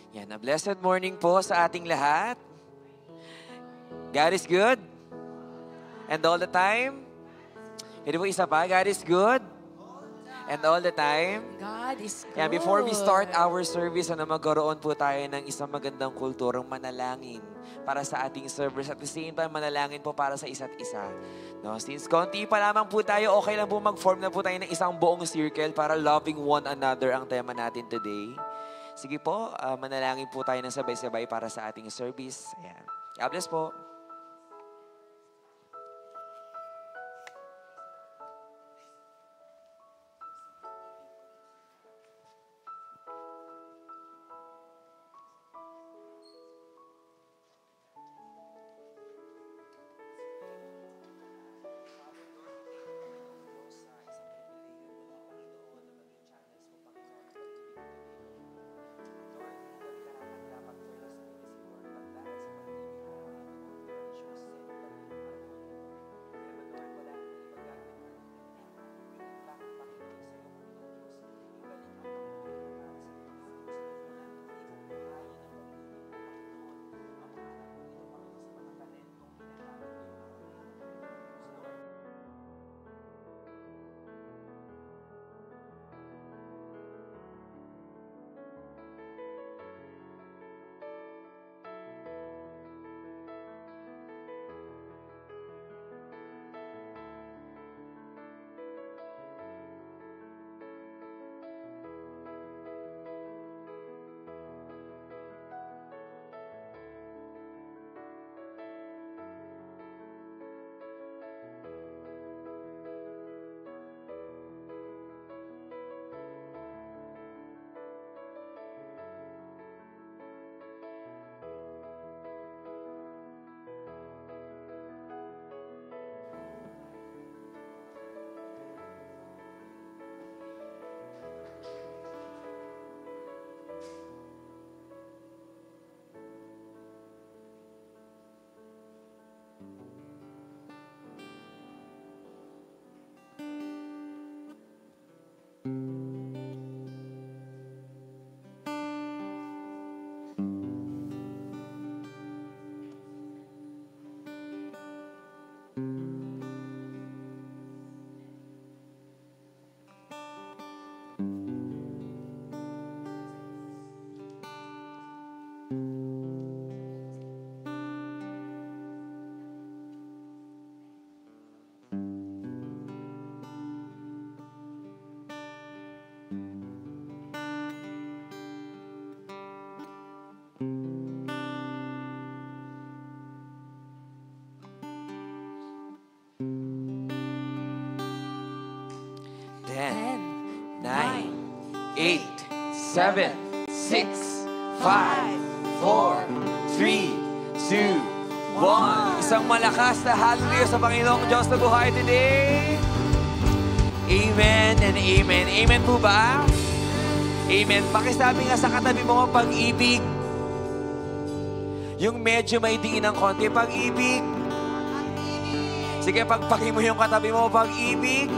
Yan, a blessed morning po sa ating lahat. God is good. And all the time. Pwede po isa pa, God is good. And all the time. God is good. Yan, before we start our service, magkaroon po tayo ng isang magandang kulturang manalangin para sa ating service. At the same time, manalangin po para sa isa't isa. No, since konti pa lamang po tayo, okay lang po mag-form na po tayo ng isang buong circle para loving one another ang tema natin today. Sige po, manalangin po tayo ng sabay-sabay para sa ating service. Ayan. God bless po. Ten, 9, 8, 7, 6, 5, 4, 3, 2, 1. Isang malakas na hallelujah sa Panginoong Diyos na buhay today. Amen and amen. Amen po ba? Amen. Pakisabi nga sa katabi mo, pag-ibig. Yung medyo may diin ng konti, pag-ibig. Sige, pagpaki mo yung katabi mo, pag-ibig.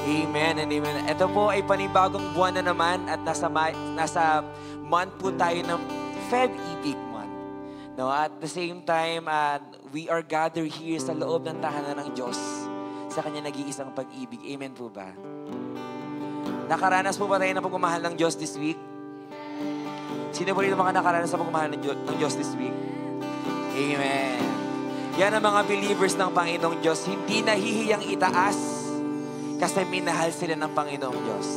Amen and amen. Ito po ay panibagong buwan na naman at nasa month po tayo ng Feb-Ibig month. No, at the same time, we are gathered here sa loob ng tahanan ng Diyos sa Kanya nag-iisang pag-ibig. Amen po ba? Nakaranas po ba tayo ng pagmamahal ng Diyos this week? Sino po rin mga nakaranas sa pagmamahal ng Diyos this week? Amen. Yan ang mga believers ng Panginoong Diyos. Hindi nahihiyang itaas kasi minahal sila ng Panginoong Diyos.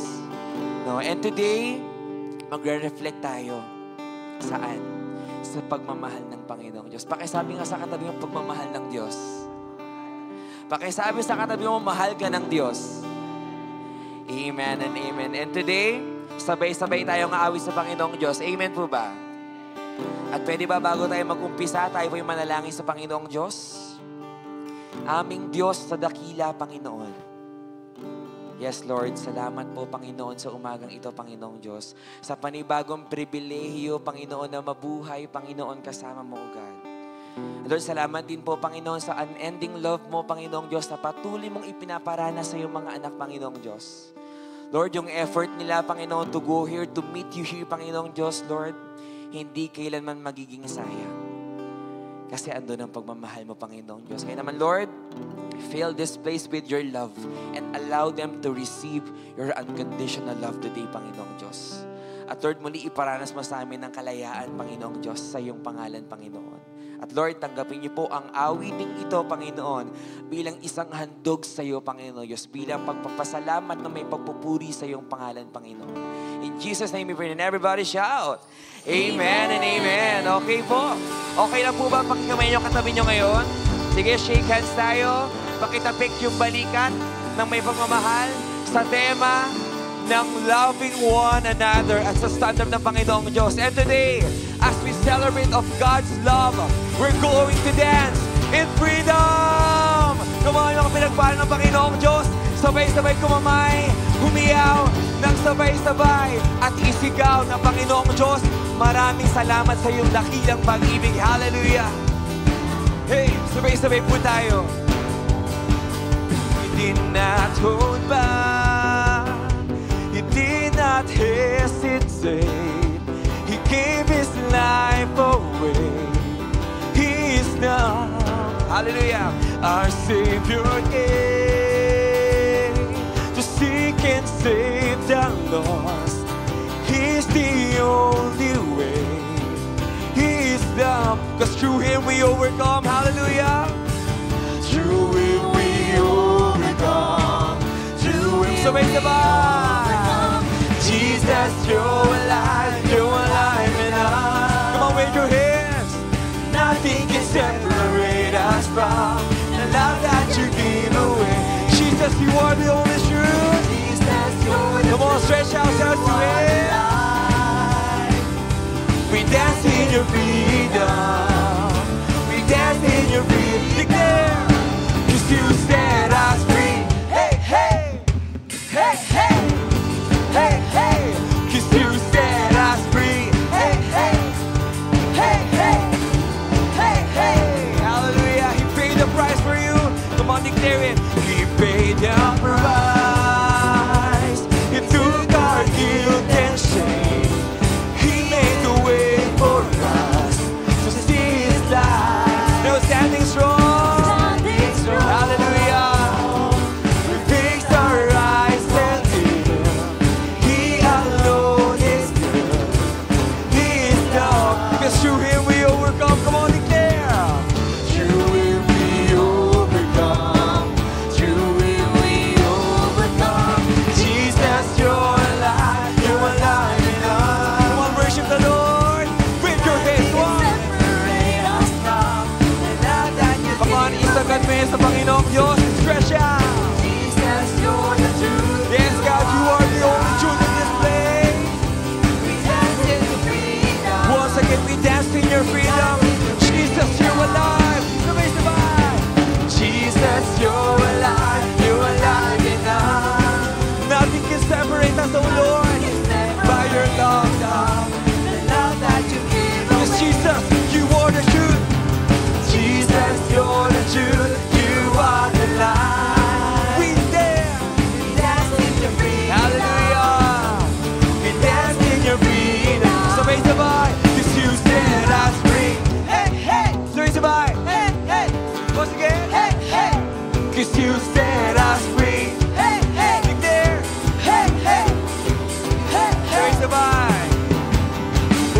No? And today, magre-reflect tayo. Saan? Sa pagmamahal ng Panginoong Diyos. Pakisabi nga sa katabi mo, pagmamahal ng Diyos. Pakisabi sa katabi mo, mahal ka ng Diyos. Amen and amen. And today, sabay-sabay tayong aawit sa Panginoong Diyos. Amen po ba? At pwede ba bago tayo mag-umpisa, tayo po yung manalangin sa Panginoong Diyos? Aming Diyos sa dakila, Panginoon. Yes, Lord, salamat po, Panginoon, sa umagang ito, Panginoong Diyos. Sa panibagong pribilehiyo, Panginoon, na mabuhay, Panginoon, kasama mo, O God. Lord, salamat din po, Panginoon, sa unending love mo, Panginoong Diyos, na patuloy mong ipinaparana sa iyong mga anak, Panginoong Diyos. Lord, yung effort nila, Panginoon, to go here, to meet you here, Panginoong Diyos, Lord, hindi kailanman magiging sayang. Kasi andun ang pagmamahal mo, Panginoong Diyos. Kaya naman, Lord, fill this place with your love and allow them to receive your unconditional love today, Panginoong Diyos. At Lord, muli iparanas mo sa amin ng kalayaan, Panginoong Diyos, sa iyong pangalan, Panginoon. At Lord, tanggapin niyo po ang awiting ito, Panginoon, bilang isang handog sa iyo, Panginoon Diyos, bilang pagpapasalamat na may pagpupuri sa iyong pangalan, Panginoon. In Jesus' name we pray, and everybody shout, Amen and Amen. Okay po. Okay lang po ba pakikamay niyo katabi niyo ngayon? Sige, shake hands tayo. Pakitapik yung balikat ng may pagmamahal sa tema ng loving one another at sa standard ng Panginoong Diyos. And today, as we celebrate of God's love, we're going to dance in freedom! Kumain ang pinagpala ng Panginoong Diyos, sabay-sabay kumamay, humiyaw ng sabay-sabay at isigaw ng Panginoong Diyos. Maraming salamat sa iyong dakilang pag-ibig. Hallelujah! Hey, sabay-sabay po tayo. He did not hold back. He did not hesitate. He gave his life away. He is now, hallelujah, our Savior came to seek and save the lost. He's the only way. He is the, because through him we overcome, hallelujah. Through him we overcome. Through him, sabay-sabay. Jesus, you're alive in us. Come on, wave your hands. Nothing can separate us from the love that you give away. Jesus, you are the only truth. Jesus, you're the Come on, stretch out to Him. We dance in your freedom. We dance in your freedom. Declare, 'cause you set us free. Hey, hey, hey, hey. Hey, hey, 'cause you set us free. Hey, hey, hey, hey, hey, hey. Hallelujah, He paid the price for you. Come on, declare it. He paid the price. He took our guilt and shame. He made the way for us to see His light. Now standing strong. Hallelujah. We fix our eyes and through him we overcome. Come on, declare. Through him we overcome. Through him we overcome. Jesus, you're alive in us. Come on, worship the Lord with your hands. Come on, isagad mo yan sa Panginoong Diyos. Stretch out. Jesus, you're the truth. Yes, God, you are the only truth in this place. Once again, we dance in your freedom. Jesus, you're alive. Sabay-sabay. Jesus, you're alive in us. Nothing can separate us, oh Lord, by your love, the love that you give. Because Jesus, you are the truth. Jesus, you're the truth. You are the light. We dance in your freedom. Hallelujah. We dance in your freedom. Sabay-sabay. You set us free. Hey, hey. Sabay-sabay. Hey, hey. Once again. Hey, hey. 'Cause you set us free. Hey, hey. Declare. Hey, hey. Hey, hey. Sabay-sabay.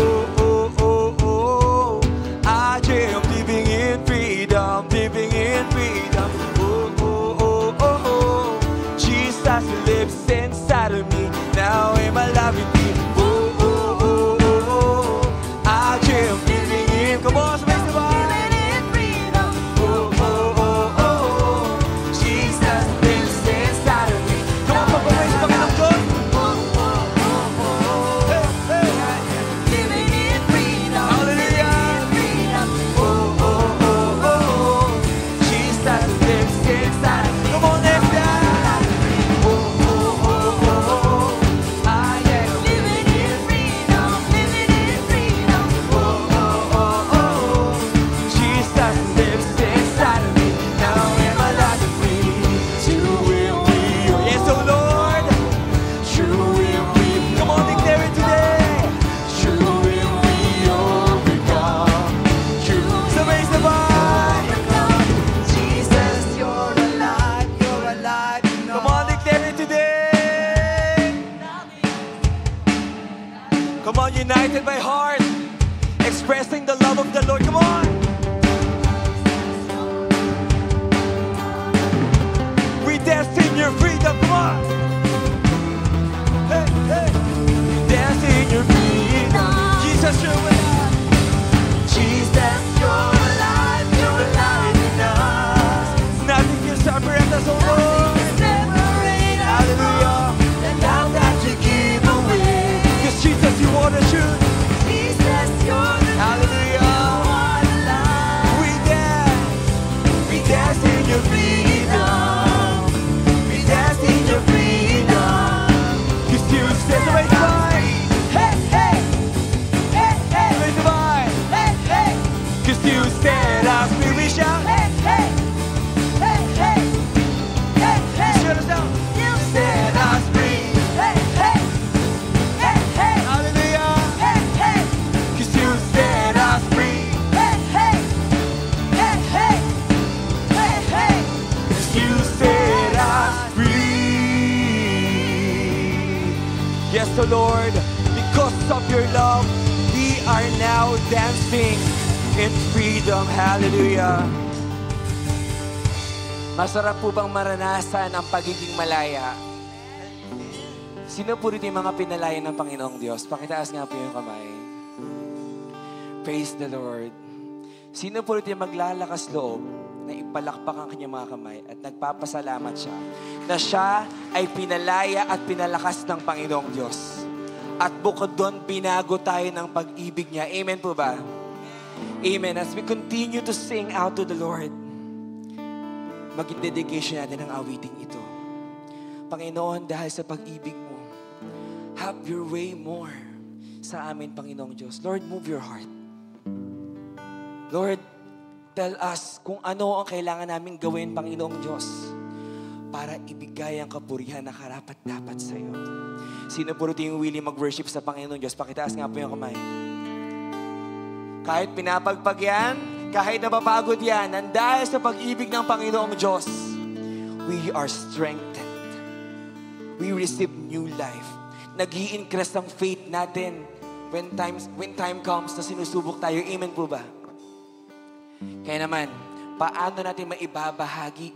Oh, oh, oh, oh. I am living in freedom. Living in freedom. Oh, oh, oh, oh, oh. Jesus lives inside of me. Now am I loving me? Come on, sabay-sabay. Oh, oh, oh, oh, oh. Jesus Come on, united by heart, expressing the love of the Lord. Come on. We dance in your freedom. Come on. Hey, hey. We dance in your freedom. Jesus, you're alive. Jesus, you're alive. You're alive in us. Nothing can separate us, oh Lord. Hallelujah. The love that you give away. Because Jesus, you want the truth. Jesus, you're the hallelujah. We dance in your freedom. We dance in your freedom. Because you set the way divine. Hey, hey, hey, hey. The way divine. Hey, hey. Because you set us free. We shout. Hey, hey, hey, hey, hey, hey. Shut us down. You set us free. Hey, hey, hey, hey. Hallelujah. Hey, hey. Because you set us free. Hey, hey, hey, hey, hey, hey. Because you set us free. Yes, the Lord, because of your love, we are now dancing in freedom. Hallelujah. Masarap po bang maranasan ang pagiging malaya? Sino po rito yung mga pinalaya ng Panginoong Diyos? Pakitaas nga po yung kamay. Praise the Lord. Sino po rito yung maglalakas loob na ipalakpak ang kanyang mga kamay at nagpapasalamat siya na siya ay pinalaya at pinalakas ng Panginoong Diyos. At bukod doon, binago tayo ng pag-ibig niya. Amen po ba? Amen. As we continue to sing out to the Lord, maging dedication natin ang awiting ito. Panginoon, dahil sa pag-ibig mo, have your way more sa amin, Panginoong Diyos. Lord, move your heart. Lord, tell us kung ano ang kailangan namin gawin, Panginoong Diyos, para ibigay ang kapurihan na karapat-dapat sa iyo. Sino po rito yung willing mag-worship sa Panginoong Diyos? Pakitaas nga po yung kamay. Kahit pinapagpag yan, kahit napapagod yan, and dahil sa pag-ibig ng Panginoong Diyos, we are strengthened. We receive new life. Nag-i-increase ang faith natin when time comes na sinusubok tayo. Amen po ba? Kaya naman, paano natin maibabahagi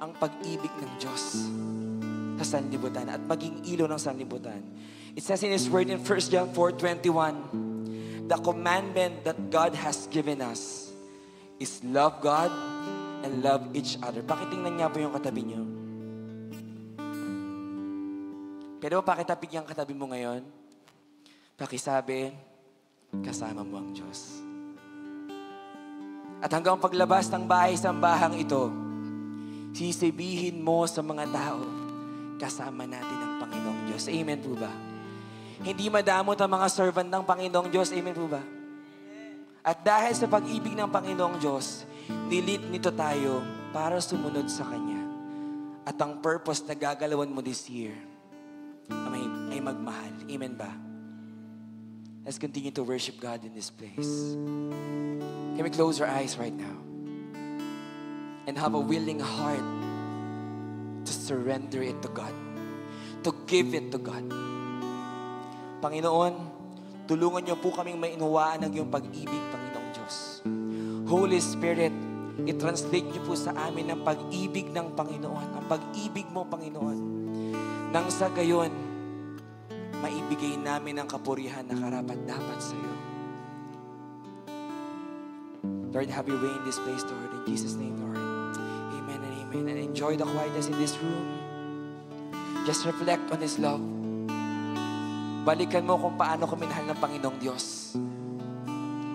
ang pag-ibig ng Diyos sa sanlibutan at maging ilaw ng sanlibutan? It says in His Word in 1 John 4:21, the commandment that God has given us is love God and love each other. Pakitingnan niya po yung katabi niyo. Pwede ba pakitapig yung katabi mo ngayon? Pakisabi, kasama mo ang Diyos. At hanggang paglabas ng bahay-sambahang ito, sisibihin mo sa mga tao, kasama natin ang Panginoong Diyos. Amen po ba? Hindi madamot ang mga servant ng Panginoong Diyos. Amen po ba? At dahil sa pag-ibig ng Panginoong Diyos, nilit nito tayo para sumunod sa Kanya. At ang purpose na gagalawan mo this year ay magmahal. Amen ba? Let's continue to worship God in this place. Can we close our eyes right now? And have a willing heart to surrender it to God. To give it to God. Panginoon, tulungan niyo po kaming mainuwaan ng iyong pag-ibig, Panginoong Diyos. Holy Spirit, i-translate niyo po sa amin ang pag-ibig ng Panginoon, ang pag-ibig mo, Panginoon. Nang sa gayon, maibigay namin ang kapurihan na karapat-dapat sa iyo. Lord, have your way in this place, Lord. In Jesus' name, Lord. Amen and amen. And enjoy the quietness in this room. Just reflect on His love. Balikan mo kung paano ko minahal ng Panginoong Diyos.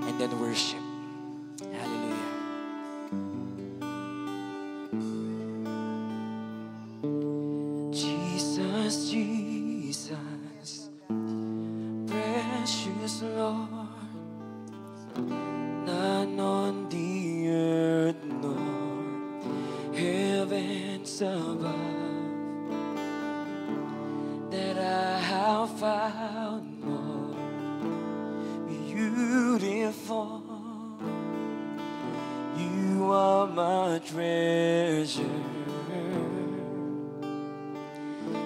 And then worship. Hallelujah. Jesus, Jesus, precious Lord, none on the earth nor heavens above that I have found more beautiful. You are my treasure.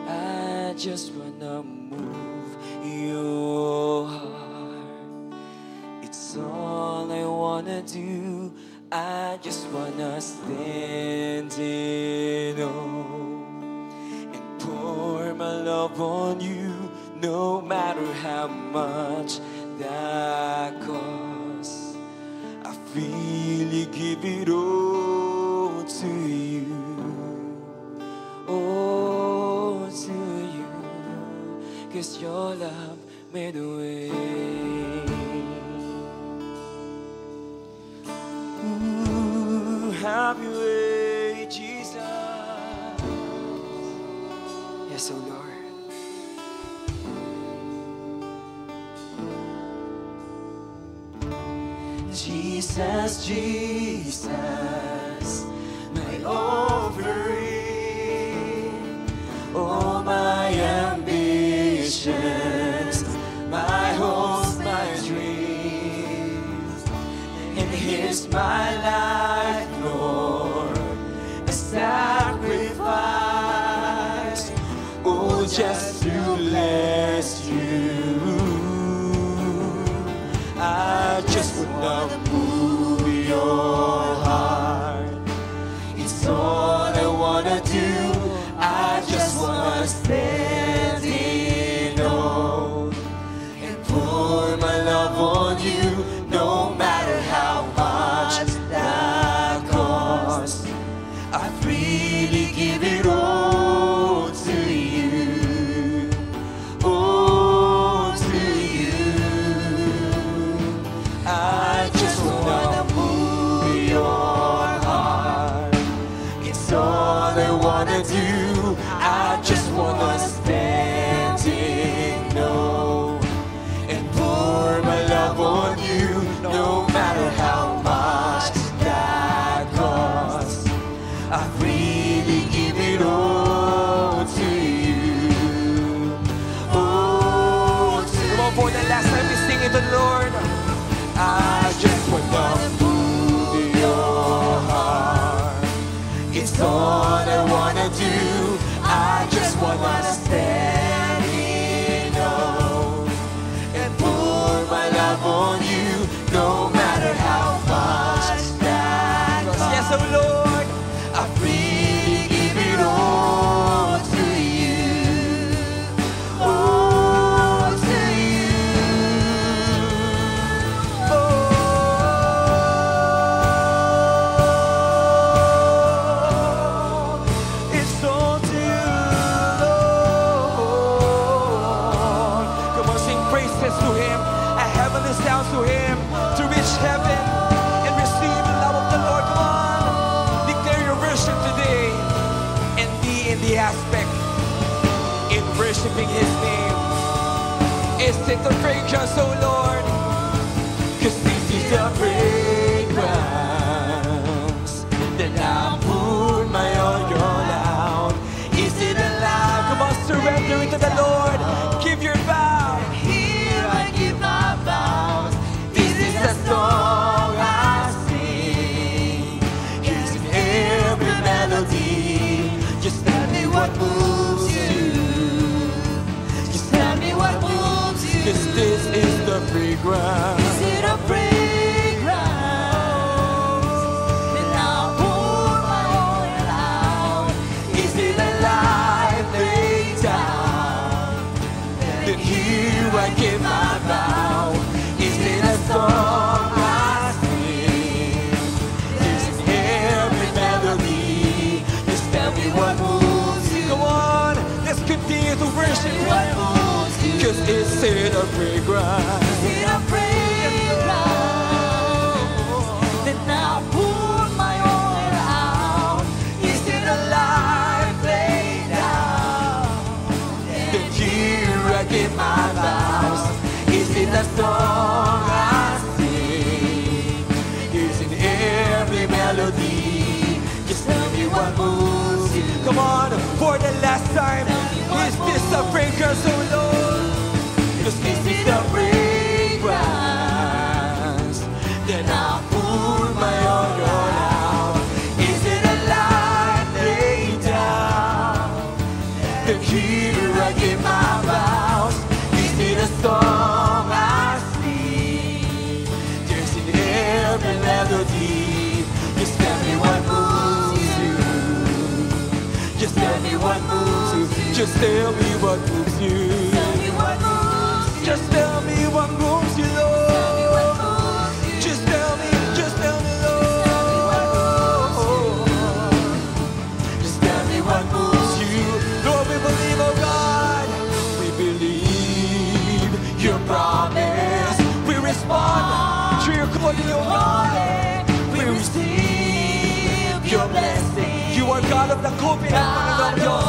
I just wanna move your heart. wanna do, I just wanna stand in awe and pour my love on you, no matter how much that costs. I freely give it all to you, all to you, 'cause your love made a way. Ooh, have your way, Jesus. Yes, oh Lord. Jesus, Jesus, my offering, all my ambitions, my hopes, my dreams, and here's my life, Lord, a sacrifice, oh, just to bless you. I just wanna move your heart. It's all I wanna do. I just wanna stand in awe and pour my love on you, no matter how much that costs. I freely give it all to you, all to you. I just wanna move your heart. It's all I wanna do. I just wanna stand in awe and pour my love on you, no matter how much that costs. I freely give it all to you. Oh, to come on, for the last time we sing it, the Lord. I just wanna move your heart. It's all I wanna do. I just wanna stand in awe and pour my love on you, no matter how much that costs. Yes, oh Lord, I freely give it all to you, all to you. It's all to you, Lord. Come on, sing praises to Him, a heavenly sound to Him, to reach heaven and receive the love of the Lord. Come on, declare your worship today and be in the aspect in worshiping His name. Is it the fragrance, oh Lord? 'Cause this is the fragrance that I put my oil out. Is it alive? Come on, surrender it to the Lord. Give your vow. Here I give my vows. This is the song I sing. Here's in every melody. Just tell me what moves you. Just tell me what moves you. 'Cause this is the fragrance. Is it a fragrance? Then I'll pour my oil out. Is it alive? Lay down. Then here I give my vow. Is it a song I sing? Is in every melody. Just tell me what moves you. Come on, let's continue to worship Him. 'Cause it's in a fragrance. Is it a fragrance? Then I'll pour my oil out. Is it alive? Lay down. Then here I give my vows. Is it a song I sing? Is in every melody. Just tell me what moves you. Come on, for the last time. Is this a fragrance, oh Lord? 'Cause this is the fragrance. Then I'll pour my oil out. Is it alive? Lay down. Then here I give my vows. Is it a song I sing? There's in every Just tell me what moves you. Tell me what moves you. Just tell me what moves you, Lord. Tell me what moves you. Just tell me, Lord. Just tell me what moves you. Just tell me what moves you. Lord, we believe, oh God. We believe your promise. We respond to your calling, oh God. We receive your blessing. You are God of the covenant, Panginoong Diyos.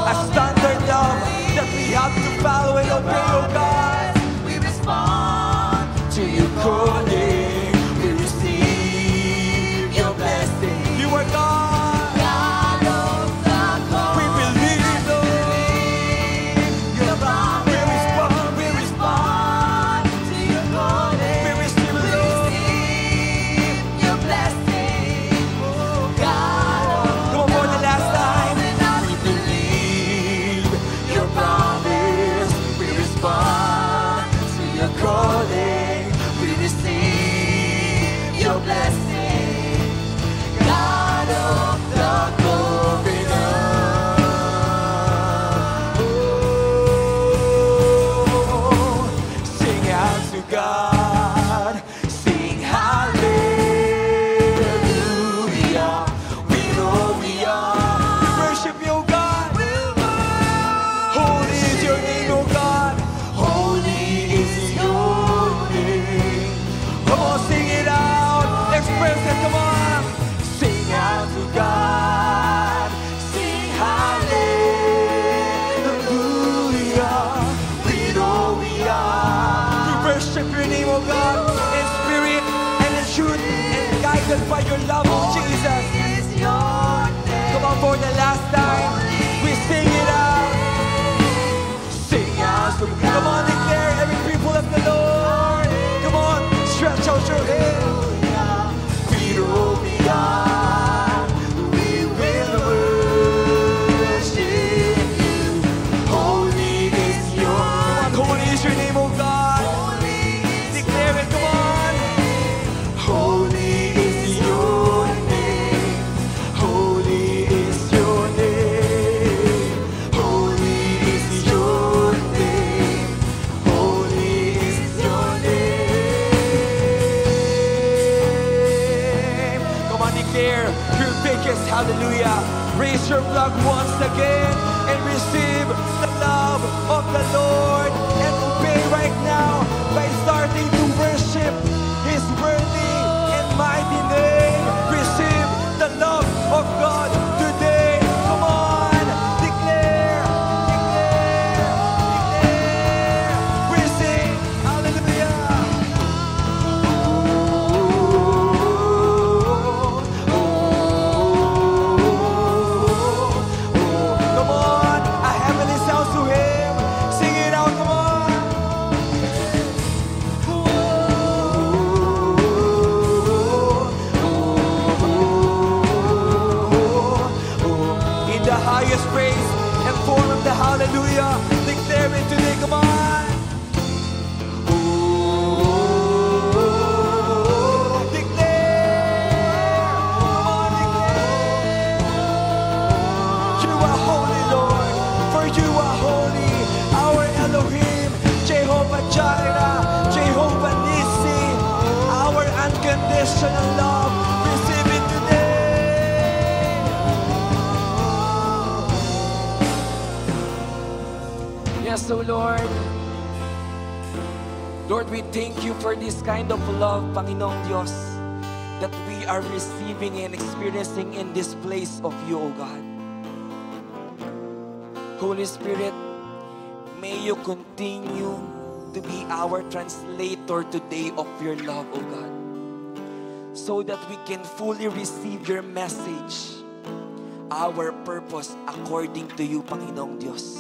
A standard love that we have to follow and obey, oh God. We respond To your calling, we receive your blessing. You are God. God of the We believe, Lord. your promise. We respond, we respond. To your calling. We receive, We Lord. receive your blessing. God of Come on, for the last time. we believe Your promise, we respond to your calling. we receive your blessing. God of the Sing out to God, sing hallelujah. We know we are. We worship you, oh God. Holy is your name, oh God. Holy is your name. Come on, sing it out. Express it, come on. Sing out to God. Sing hallelujah. We know we are. We worship your name, oh God, in spirit and in truth, and guided by your love, oh Jesus. is your name. Come on, for the last time, we sing it out. Sing out. Come on, declare every people of the Lord. Come on, stretch out your hands. We know we are. We will worship you. Holy is your name. Holy is your name, oh God. Declare it, come on. Holy is your name. Holy is your name. Holy is your name. Holy is your name. Come on, declare your biggest hallelujah. Raise your flag once again and receive the love of the Lord and obey right now by starting to worship His worthy and mighty name. Receive the love of God today. Come on, declare, declare, declare. We sing hallelujah. Come on, a heavenly sound to Him. Sing it out, come on. In the highest praise and form of the hallelujah, declare it today, come on. Declare, come on, declare. You are holy, Lord, for you are holy. Our Elohim, Jehovah Jireh, Jehovah Nissi, our unconditional love. Receive it today. Yes, so Lord. Lord, we thank you for this kind of love, Panginoong Diyos, that we are receiving and experiencing in this place of you, O God. Holy Spirit, may you continue to be our translator today of your love, O God, so that we can fully receive your message, our purpose according to you, Panginoong Diyos.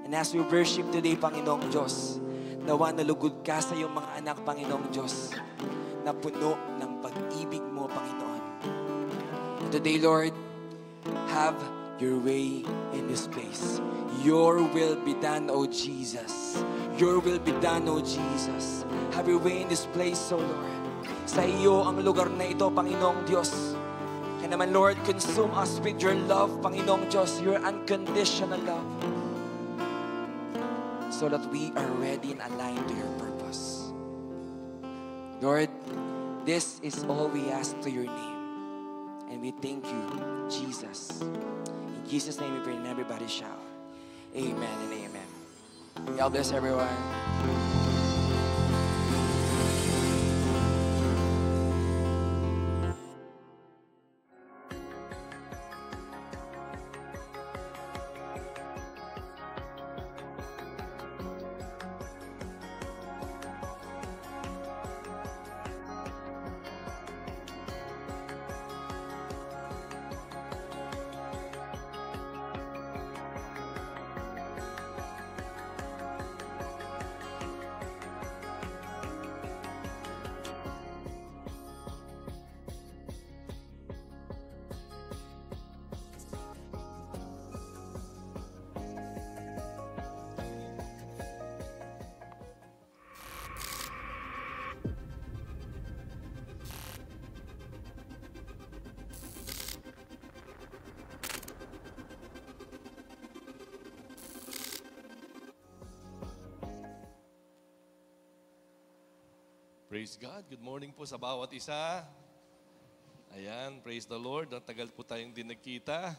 And as we worship today, Panginoong Diyos, nawa nalugod ka sa iyong mga anak, Panginoong Diyos, na puno ng pag-ibig mo, Panginoon. Today, Lord, have your way in this place. Your will be done, O Jesus. Your will be done, O Jesus. Have your way in this place, O Lord. Sa iyo ang lugar na ito, Panginoong Diyos. Kaya naman, Lord, consume us with your love, Panginoong Diyos, your unconditional love, so that we are ready and aligned to your purpose. Lord, this is all we ask to your name. And we thank you, Jesus. In Jesus' name we pray, and everybody shout, amen and amen. God bless everyone. Praise God. Good morning po sa bawat isa. Ayan, praise the Lord. Tagal po tayong din nagkita.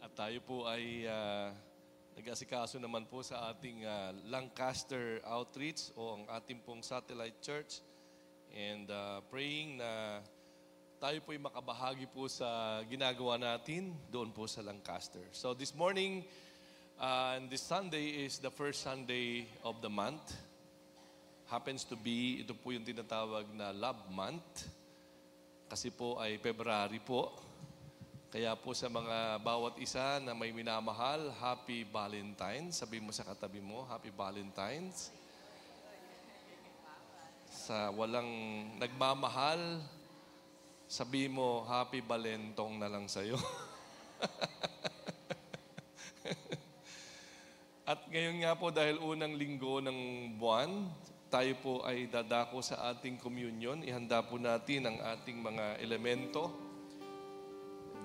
At tayo po ay nag-asikaso naman po sa ating Lancaster Outreach o ang ating pong satellite church. And praying na tayo po ay makabahagi po sa ginagawa natin doon po sa Lancaster. So this morning, and this Sunday is the first Sunday of the month. Happens to be, ito po yung tinatawag na Love Month. Kasi po ay February po. Kaya po sa mga bawat isa na may minamahal, Happy Valentine's. Sabihin mo sa katabi mo, Happy Valentine's. Sa walang nagmamahal, sabihin mo, Happy Valentong na lang sa'yo. At ngayon nga po dahil unang linggo ng buwan, tayo po ay dadako sa ating communion. Ihanda po natin ang ating mga elemento.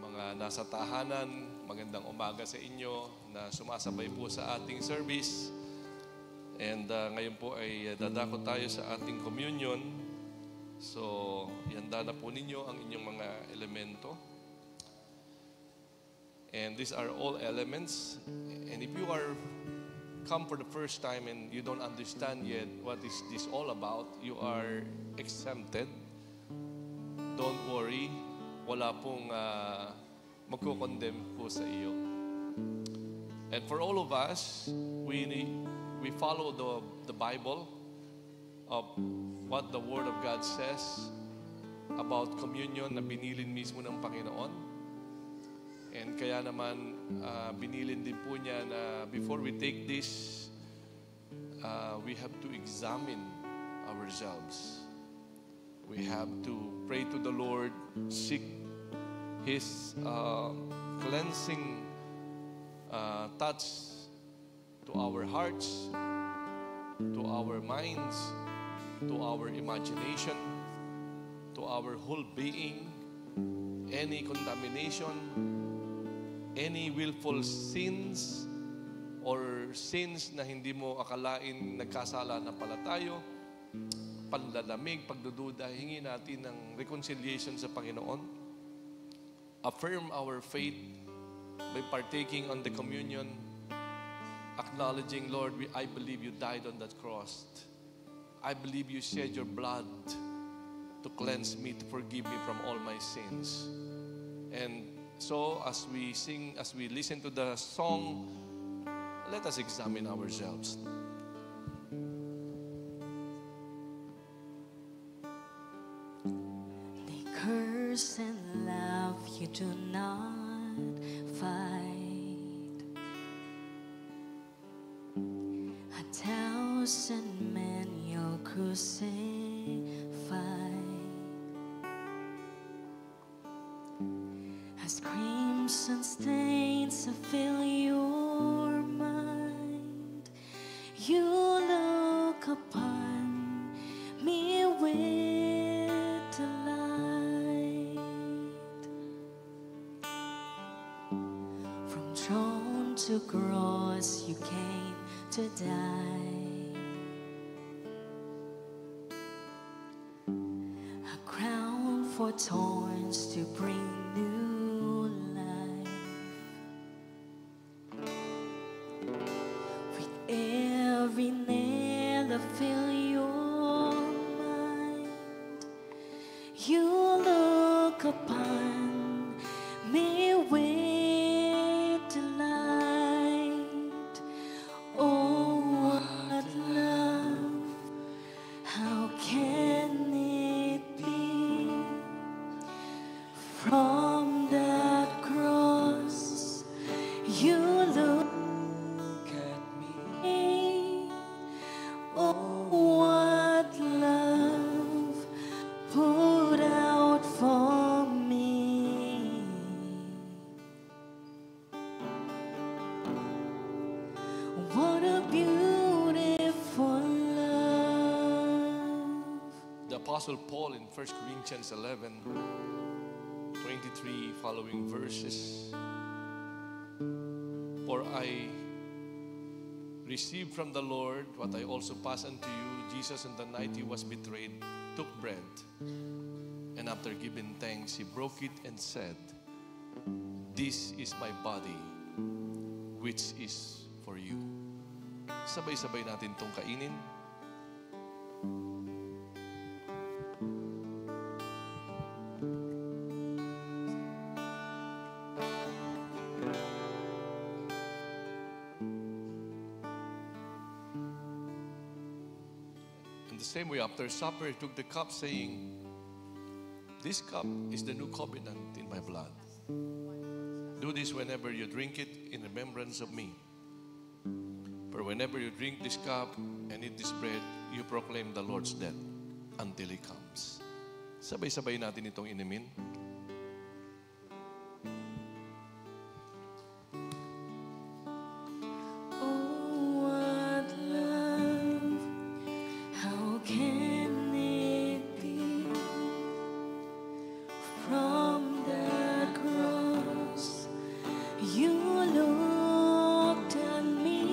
Mga nasa tahanan, magandang umaga sa inyo na sumasabay po sa ating service. And ngayon po ay dadako tayo sa ating communion. So, ihanda na po ninyo ang inyong mga elemento. And these are all elements. And if you are come for the first time and you don't understand yet what is this all about, you are exempted. Don't worry. Wala pong magko-condemn po sa iyo. And for all of us, we follow the Bible of what the Word of God says about communion na binilin mismo ng Panginoon. And kaya naman, binilin din po niya na before we take this, we have to examine ourselves. We have to pray to the Lord, seek His cleansing touch to our hearts, to our minds, to our imagination, to our whole being, any contamination, any willful sins or sins na hindi mo akalain nagkasala na pala tayo, panlalamig, pagdududa, hingi natin ng reconciliation sa Panginoon. Affirm our faith by partaking on the communion, acknowledging, Lord, I believe you died on that cross. I believe you shed your blood to cleanse me, to forgive me from all my sins. And so, as we sing, as we listen to the song, let us examine ourselves. They curse and laugh, you do not fight. 1,000 men you'll crucify. As crimson stains fill your mind, you look upon me with delight. to cross, you came to die. A crown for thorns to bring new life. With every nail that fill your mind, you look upon me with delight. Oh, what love, how can it be? From that cross, you look at me. Oh, what love poured out for me. What a beautiful love. The Apostle Paul in 1 Corinthians 11:23 following verses. For I received from the Lord what I also passed unto you. Jesus, on the night he was betrayed, took bread, and after giving thanks, he broke it and said, "This is my body, which is for you." Sabay-sabay natin itong kainin. In the same way, after supper, he took the cup, saying, "This cup is the new covenant in my blood. Do this whenever you drink it in remembrance of me. For whenever you drink this cup and eat this bread, you proclaim the Lord's death until He comes." Sabay-sabay natin itong inumin. Oh, what love, how can it be? From the cross, you looked at me.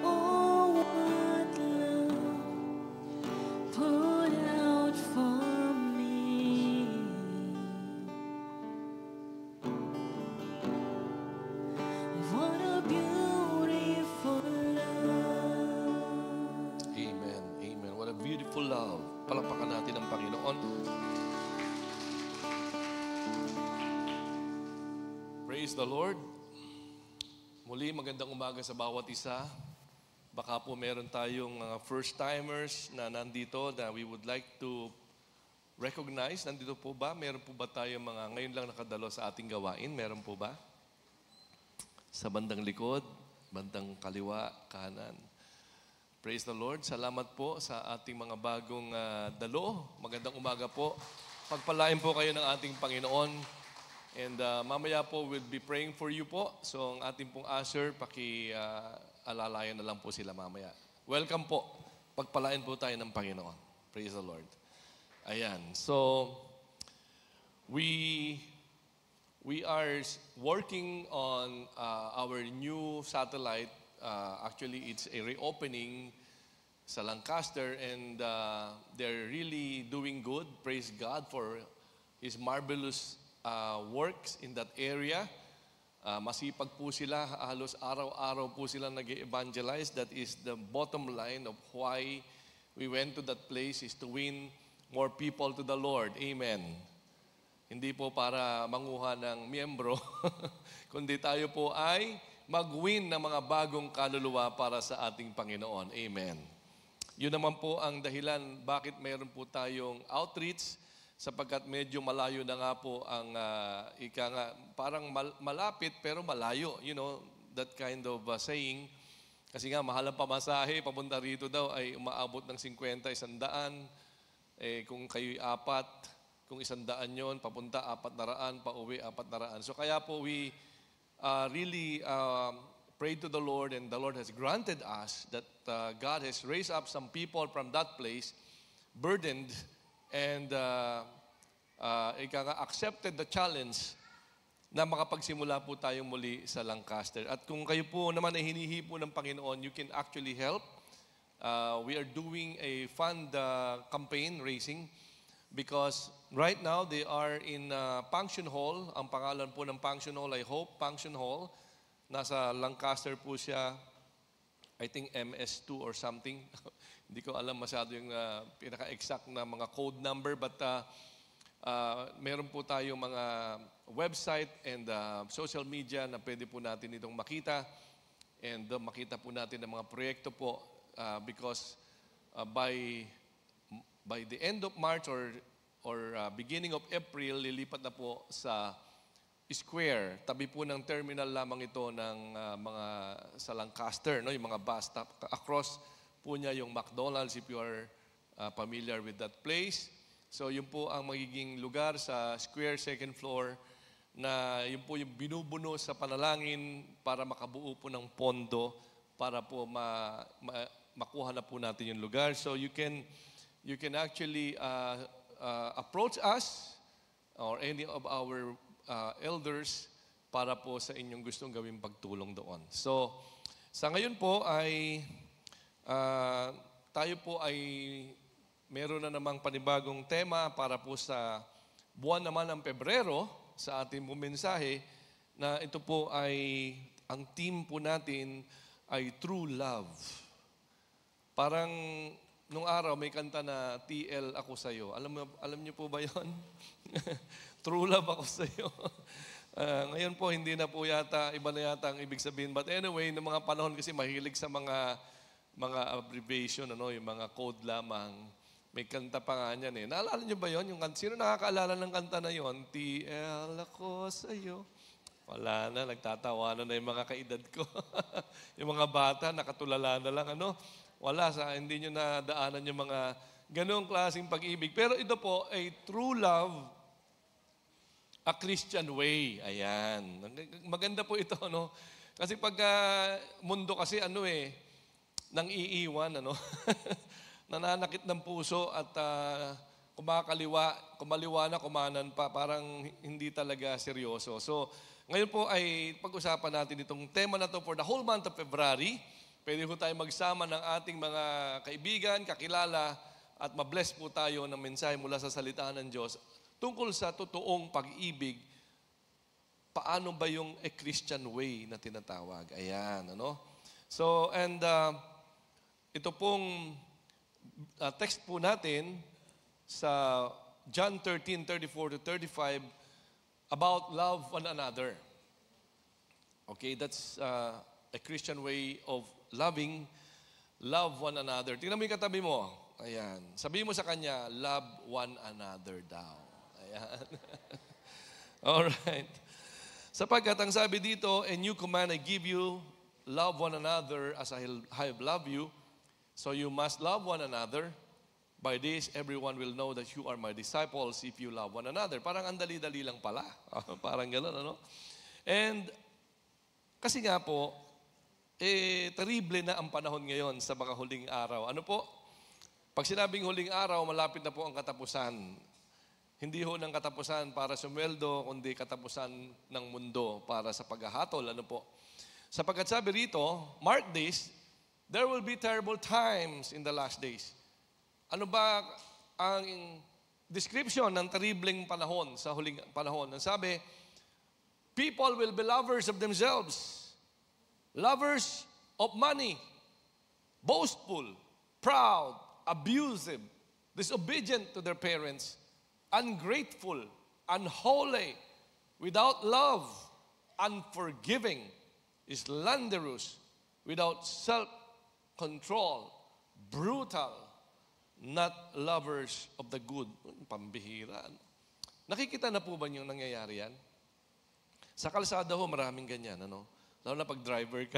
Oh, what love poured out for me. What a beautiful love. Amen. Amen. What a beautiful love. Palakpakan natin ang Panginoon. Praise the Lord. Muli, magandang umaga sa bawat isa. Baka po meron tayong first-timers na nandito na we would like to recognize. Nandito po ba? Meron po ba tayong mga ngayon lang nakadalo sa ating gawain? Meron po ba? Sa bandang likod, bandang kaliwa, kanan. Praise the Lord. Salamat po sa ating mga bagong dalo. Magandang umaga po. Pagpalain po kayo ng ating Panginoon. And mamaya po we'll be praying for you po. So ang ating pong usher, alalayan na lang po sila mamaya. Welcome po. Pagpalain po tayo ng Panginoon. Praise the Lord. Ayan. So we are working on our new satellite. Actually, it's a reopening sa Lancaster, and they're really doing good. Praise God for His marvelous works in that area. Masipag po sila, halos araw-araw po sila nag-evangelize. That is the bottom line of why we went to that place, is to win more people to the Lord. Amen. Hindi po para manguha ng miyembro, kundi tayo po ay mag-win ng mga bagong kaluluwa para sa ating Panginoon. Amen. Yun naman po ang dahilan bakit mayroon po tayong outreach, sapagkat medyo malayo na nga po ang parang malapit pero malayo. You know, that kind of saying. Kasi nga, mahal ang pamasahe, papunta rito daw ay umaabot ng 50, 100. Kung kayo'y 4, kung 100 yon, papunta 400, pauwi 400. So kaya po we really prayed to the Lord, and the Lord has granted us that God has raised up some people from that place, burdened, and accepted the challenge na makapagsimula po tayong muli sa Lancaster. At kung kayo po naman ay hinihipo ng Panginoon, you can actually help. We are doing a fund campaign raising because right now they are in Function Hall. Ang pangalan po ng Function Hall ay Hope Function Hall. Nasa Lancaster po siya, I think MS2 or something. Hindi ko alam masyado yung pinaka-exact na mga code number, but meron po tayong mga website and social media na pwede po natin itong makita. And makita po natin ang mga proyekto po because by the end of March or beginning of April, lilipat na po sa Square. Tabi po ng terminal lamang ito ng mga sa Lancaster, no? Yung mga bus stop. Across po niya yung McDonald's if you are familiar with that place. So yun po ang magiging lugar sa Square, second floor, na yun po yung binubuno sa panalangin para makabuo po ng pondo para po makuha na po natin yung lugar. So you can actually approach us or any of our elders para po sa inyong gustong gawing pagtulong doon. So sa ngayon po ay tayo po ay meron na namang panibagong tema para po sa buwan naman ng Pebrero sa ating mensahe na ito po ay, ang theme po natin ay True Love. Parang nung araw may kanta na TL ako sa'yo. Alam niyo po ba yon? True Love ako sa'yo. Ngayon po hindi na po yata, iba na yata ang ibig sabihin. But anyway, noong mga panahon kasi mahilig sa mga abbreviation, yung mga code lamang. May kanta pa nga niyan eh. Naalala niyo ba yon? Sino nakakaalala ng kanta na yon? TL ako sa'yo. Wala na, nagtatawanan na yung mga kaedad ko. Yung mga bata, nakatulala na lang. Wala, hindi nyo nadaanan yung mga ganong klaseng pag-ibig. Pero ito po ay true love, a Christian way. Ayan. Maganda po ito, Kasi pag mundo kasi, nang iiwan, nananakit ng puso at kumaliwa na, kumanan pa, parang hindi talaga seryoso. So, ngayon po ay pag-usapan natin itong tema na to for the whole month of February. Pwede po tayo magsama ng ating mga kaibigan, kakilala, at mabless po tayo ng mensahe mula sa salita ng Diyos tungkol sa totoong pag-ibig. Paano ba yung a Christian way na tinatawag? Ayan, So, and ito pong text po natin sa John 13:34-35 about love one another. Okay, that's a Christian way of loving. Love one another. Tingnan mo yung katabi mo. Ayan. Sabihin mo sa kanya, love one another daw. Ayan. Alright. Sapagkat ang sabi dito, a new command I give you, love one another as I have loved you. So you must love one another. By this, everyone will know that you are my disciples if you love one another. Parang ang dali-dali lang pala. Parang gano'n, And, kasi nga po, terrible na ang panahon ngayon sa mga huling araw. Ano po? Pag sinabing huling araw, malapit na po ang katapusan. Hindi ho ng katapusan para sumweldo, kundi katapusan ng mundo para sa paghahatol. Ano po? Sapagkat sabi rito, mark this, there will be terrible times in the last days. Ano ba ang description ng terribleng panahon sa huling panahon? Ang sabi, people will be lovers of themselves, lovers of money, boastful, proud, abusive, disobedient to their parents, ungrateful, unholy, without love, unforgiving, slanderous, without self-control, brutal, not lovers of the good. Pambihira. Nakikita na po ba yung nangyayari yan? Sa kalsada ho, maraming ganyan, Lalo na pag driver ka.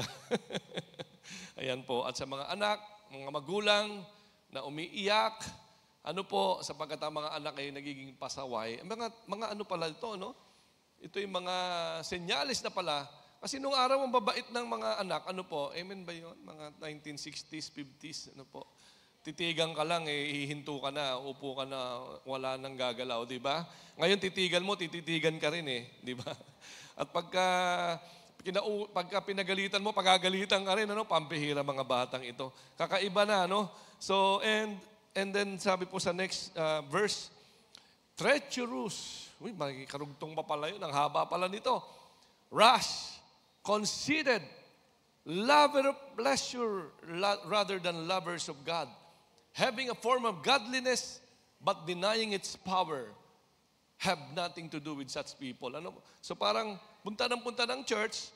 Ayan po. At sa mga anak, mga magulang na umiiyak, sapagkat ang mga anak ay nagiging pasaway. Mga ano pala ito, Ito yung mga senyalis na pala. Kasi nung araw ang babait ng mga anak, amen ba yun? Mga 1960s, 50s, Titigan ka lang, hihinto ka na, upo ka na, wala nang gagalaw, di ba? Ngayon titigan mo, tititigan ka rin di ba? At pagka pinagalitan mo, pagagalitan ka rin, pambihira mga batang ito. Kakaiba na, So, and then sabi po sa next verse, treacherous. Uy, may karugtong pa pala yun. Ang haba pala nito. Rash, conceited, lover of pleasure rather than lovers of God. Having a form of godliness, but denying its power. Have nothing to do with such people. So parang punta ng church,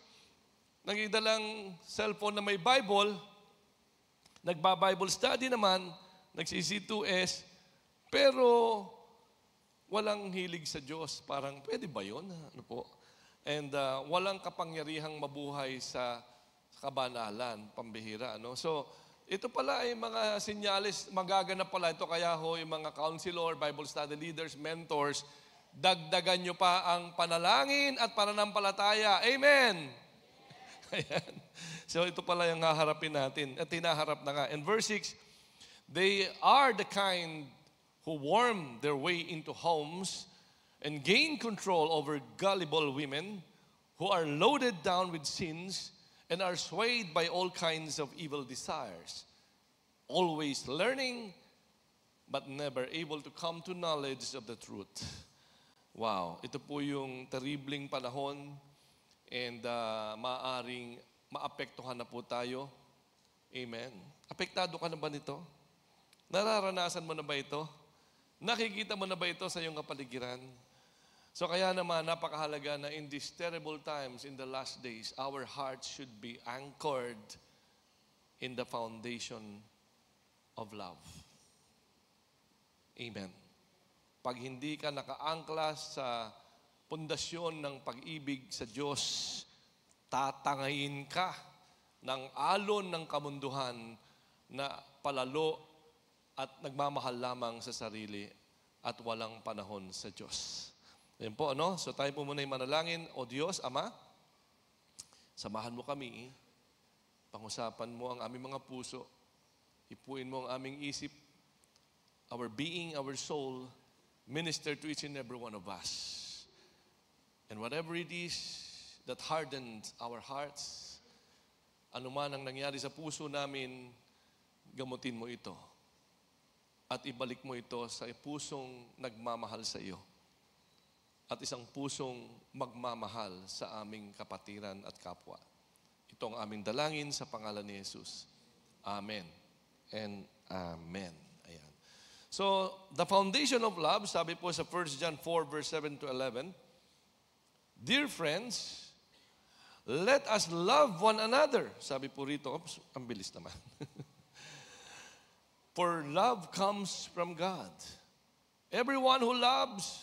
nagidalang cellphone na may Bible, nagba-Bible study naman, nagsi-C2S, pero walang hilig sa Diyos. Parang, pwede ba yun? And walang kapangyarihang mabuhay sa kabanalan, pambihira. So, ito pala ay mga sinyalis, magaganap pala ito. Kaya yung mga counselor, Bible study leaders, mentors, dagdagan nyo pa ang panalangin at pananampalataya. Amen! Ayan. So ito pala yung haharapin natin. At hinaharap na nga. In verse 6, they are the kind who worm their way into homes and gain control over gullible women who are loaded down with sins and are swayed by all kinds of evil desires, always learning but never able to come to knowledge of the truth. Wow, ito po yung terribling panahon and maaring maapektuhan na po tayo. Amen. Apektado ka na ba nito? Nararanasan mo na ba ito? Nakikita mo na ba ito sa iyong kapaligiran? So kaya naman napakahalaga na in these terrible times, in the last days, our hearts should be anchored in the foundation of love. Amen. Pag hindi ka nakaangkla sa pundasyon ng pag-ibig sa Diyos, tatangayin ka ng alon ng kamunduhan na palalo at nagmamahal lamang sa sarili at walang panahon sa Diyos. Ayan po, So tayo po muna yung manalangin. O Diyos, Ama, samahan mo kami. Pangusapan mo ang aming mga puso. Ipuin mo ang aming isip, our being, our soul. Minister to each and every one of us. And whatever it is that hardened our hearts, anuman ang nangyari sa puso namin, gamutin mo ito. At ibalik mo ito sa pusong nagmamahal sa iyo. At isang pusong magmamahal sa aming kapatiran at kapwa. Ito ang aming dalangin sa pangalan ni Jesus. Amen and Amen. Ayan. So, the foundation of love, sabi po sa 1 John 4 verse 7 to 11, Dear friends, let us love one another. Sabi po rito, ang bilis naman. For love comes from God. Everyone who loves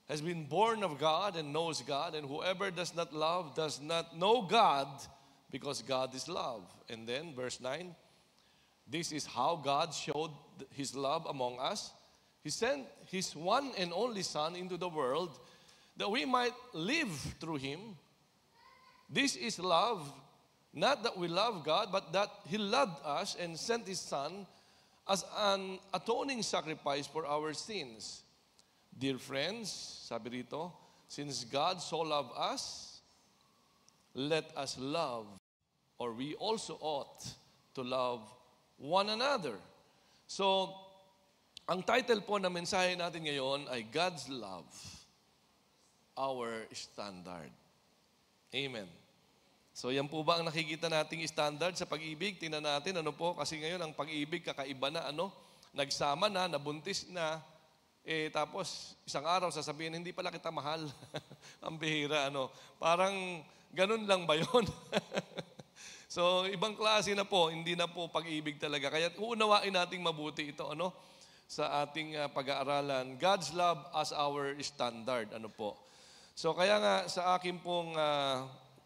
has been born of God and knows God, and whoever does not love does not know God, because God is love. And then, verse 9, this is how God showed His love among us. He sent His one and only Son into the world that we might live through Him. This is love, not that we love God, but that He loved us and sent His Son as an atoning sacrifice for our sins. Dear friends, sabi rito, since God so loved us, let us love, or we also ought to love one another. So, ang title po na mensahe natin ngayon ay God's Love, Our Standard. Amen. So, yan po ba ang nakikita nating standard sa pag-ibig? Tingnan natin, kasi ngayon ang pag-ibig kakaiba na, nagsama na, nabuntis na, tapos isang araw sasabihin, hindi pala kita mahal. Ang bihira, Parang ganun lang ba yun? So, ibang klase na po, hindi na po pag-ibig talaga. Kaya uunawain nating mabuti ito, sa ating pag-aaralan. God's love as our standard, po. So, kaya nga sa akin pong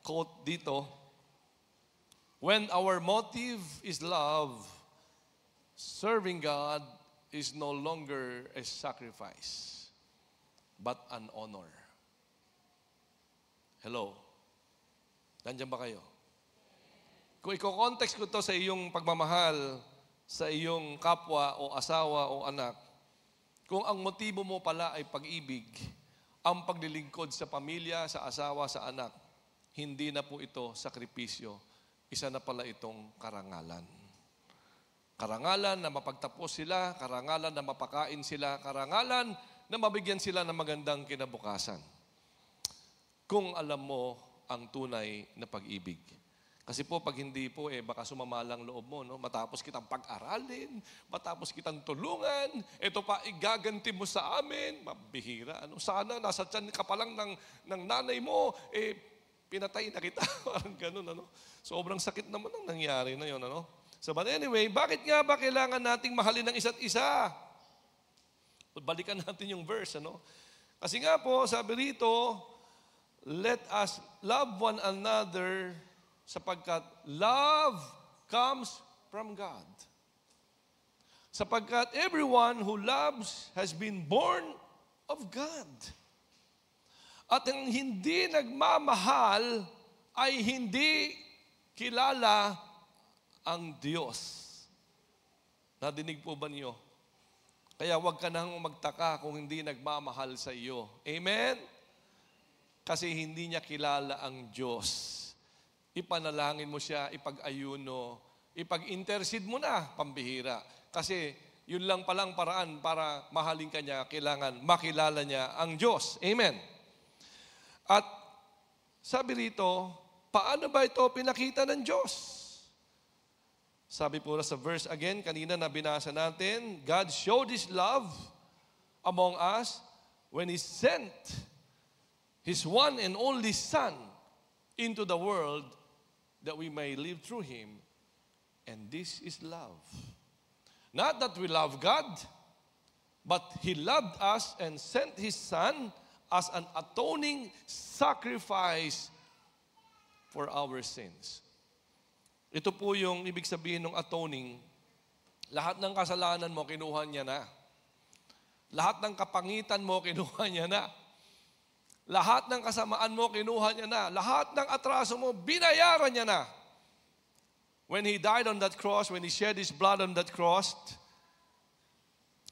quote dito, when our motive is love, serving God is no longer a sacrifice, but an honor. Hello? Nandiyan ba kayo? Kung i-context ko to sa iyong pagmamahal, sa iyong kapwa o asawa o anak, kung ang motibo mo pala ay pag-ibig, ang paglilingkod sa pamilya, sa asawa, sa anak, hindi na po ito sakripisyo. Isa na pala itong karangalan. Karangalan na mapagtapos sila, karangalan na mapakain sila, karangalan na mabigyan sila ng magandang kinabukasan. Kung alam mo ang tunay na pag-ibig. Kasi po, pag hindi po, baka sumama lang loob mo, no? Matapos kitang pag-aralin, matapos kitang tulungan, ito pa, igaganti mo sa amin, mabihira. Ano? Sana, nasa tiyan ka pa lang ng nanay mo, pinatay na kita. Parang ganun, ano? Sobrang sakit naman ang nangyari na yun, ano? So, but anyway, bakit nga ba kailangan nating mahalin ng isa't isa? Balikan natin yung verse, ano? Kasi nga po, sabi rito, let us love one another sapagkat love comes from God. Sapagkat everyone who loves has been born of God. At ang hindi nagmamahal ay hindi kilala ang Diyos. Nadinig po ba niyo? Kaya huwag ka nang magtaka kung hindi nagmamahal sa iyo. Amen? Kasi hindi niya kilala ang Diyos. Ipanalangin mo siya, ipag-ayuno, ipag-intercede mo na, pambihira. Kasi yun lang palang paraan para mahalin ka niya, kailangan makilala niya ang Diyos. Amen? At sabi rito, paano ba ito pinakita ng Diyos? Sabi po sa verse again, kanina na binasa natin, God showed His love among us when He sent His one and only Son into the world that we may live through Him. And this is love. Not that we love God, but He loved us and sent His Son as an atoning sacrifice for our sins. Ito po yung ibig sabihin ng atoning. Lahat ng kasalanan mo, kinuha niya na. Lahat ng kapangitan mo, kinuha niya na. Lahat ng kasamaan mo, kinuha niya na. Lahat ng atraso mo, binayaran niya na. When He died on that cross, when He shed His blood on that cross,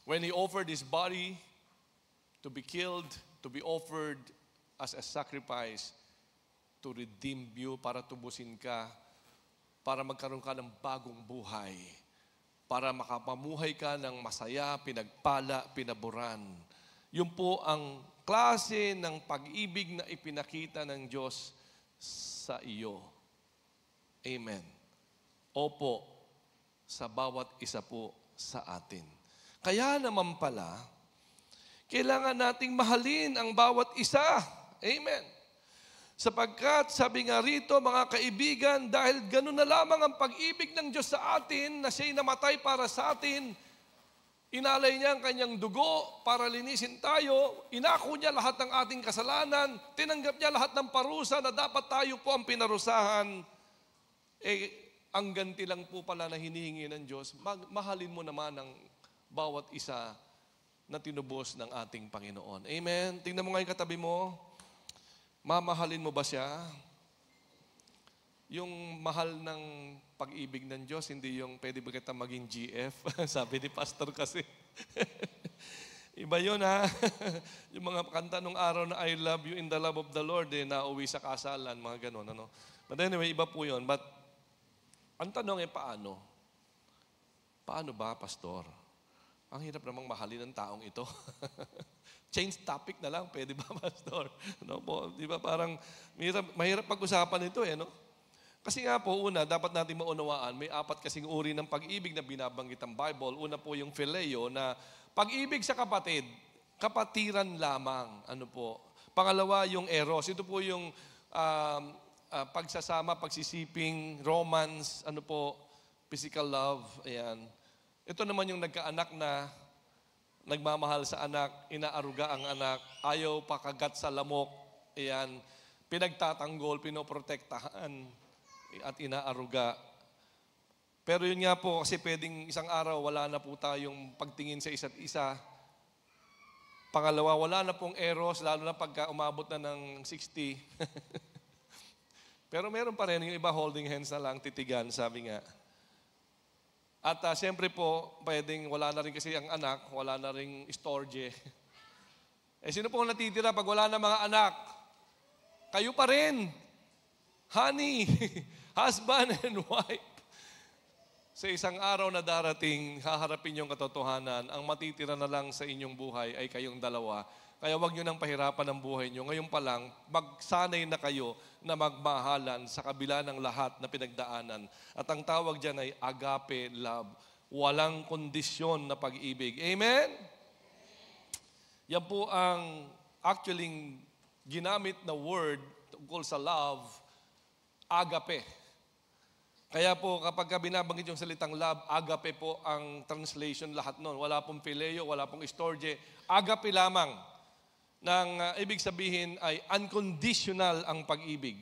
when He offered His body to be killed, to be offered as a sacrifice, to redeem you, para tubusin ka, para magkaroon ka ng bagong buhay, para makapamuhay ka ng masaya, pinagpala, pinaboran. Yun po ang klase ng pag-ibig na ipinakita ng Diyos sa iyo. Amen. Opo, sa bawat isa po sa atin. Kaya naman pala, kailangan nating mahalin ang bawat isa. Amen. Sapagkat, sabi nga rito, mga kaibigan, dahil ganun na lamang ang pag-ibig ng Diyos sa atin, na siya'y namatay para sa atin, inalay niya ang kanyang dugo para linisin tayo, inako niya lahat ng ating kasalanan, tinanggap niya lahat ng parusa na dapat tayo po ang pinarusahan, ang ganti lang po pala na hinihingi ng Diyos, mahalin mo naman ang bawat isa na tinubos ng ating Panginoon. Amen? Tingnan mo ngayon katabi mo, mamahalin mo ba siya? Yung mahal ng pag-ibig ng Diyos, hindi yung pwede ba kita maging GF? Sabi ni pastor kasi. Iba yun, ha? Yung mga kanta nung araw na I love you in the love of the Lord, nauwi sa kasalan, mga ganun. Ano? But anyway, iba po yun. But ang tanong paano? Paano ba, pastor? Ang hirap namang mahalin ng taong ito. Change topic na lang, pwede ba, pastor? No po, di ba parang mahirap pag-usapan ito, no? Kasi nga po, una, dapat natin maunawaan, may 4 kasing uri ng pag-ibig na binabanggit ang Bible. Una po yung phileo, na pag-ibig sa kapatid, kapatiran lamang. Ano po? Pangalawa, yung eros. Ito po yung pagsasama, pagsisiping, romance, ano po, physical love, ayan. Ito naman yung nagkaanak na nagmamahal sa anak, inaaruga ang anak, ayaw pakagat sa lamok, ayan, pinagtatanggol, pinoprotektahan, at inaaruga. Pero yun nga po, kasi pwedeng isang araw, wala na po tayong pagtingin sa isa't isa. Pangalawa, wala na pong eros, lalo na pagka umabot na ng 60. Pero meron pa rin, yung iba holding hands na lang, titigan, sabi nga. At siyempre po, pwedeng wala na rin kasi ang anak, wala na rin storge. Sino po ang natitira pag wala na mga anak? Kayo pa rin. Honey, husband and wife. Sa isang araw na darating, haharapin yung katotohanan, ang matitira na lang sa inyong buhay ay kayong dalawa. Kaya huwag nyo nang pahirapan ang buhay nyo. Ngayon pa lang, magsanay na kayo na magmahalan sa kabila ng lahat na pinagdaanan. At ang tawag dyan ay agape love. Walang kondisyon na pag-ibig. Amen? Yan po ang actually ginamit na word tungkol sa love, agape. Kaya po kapag binabanggit yung salitang love, agape po ang translation lahat nun. Wala pong phileo, wala pong storge. Agape lamang. Ibig sabihin ay unconditional ang pag-ibig.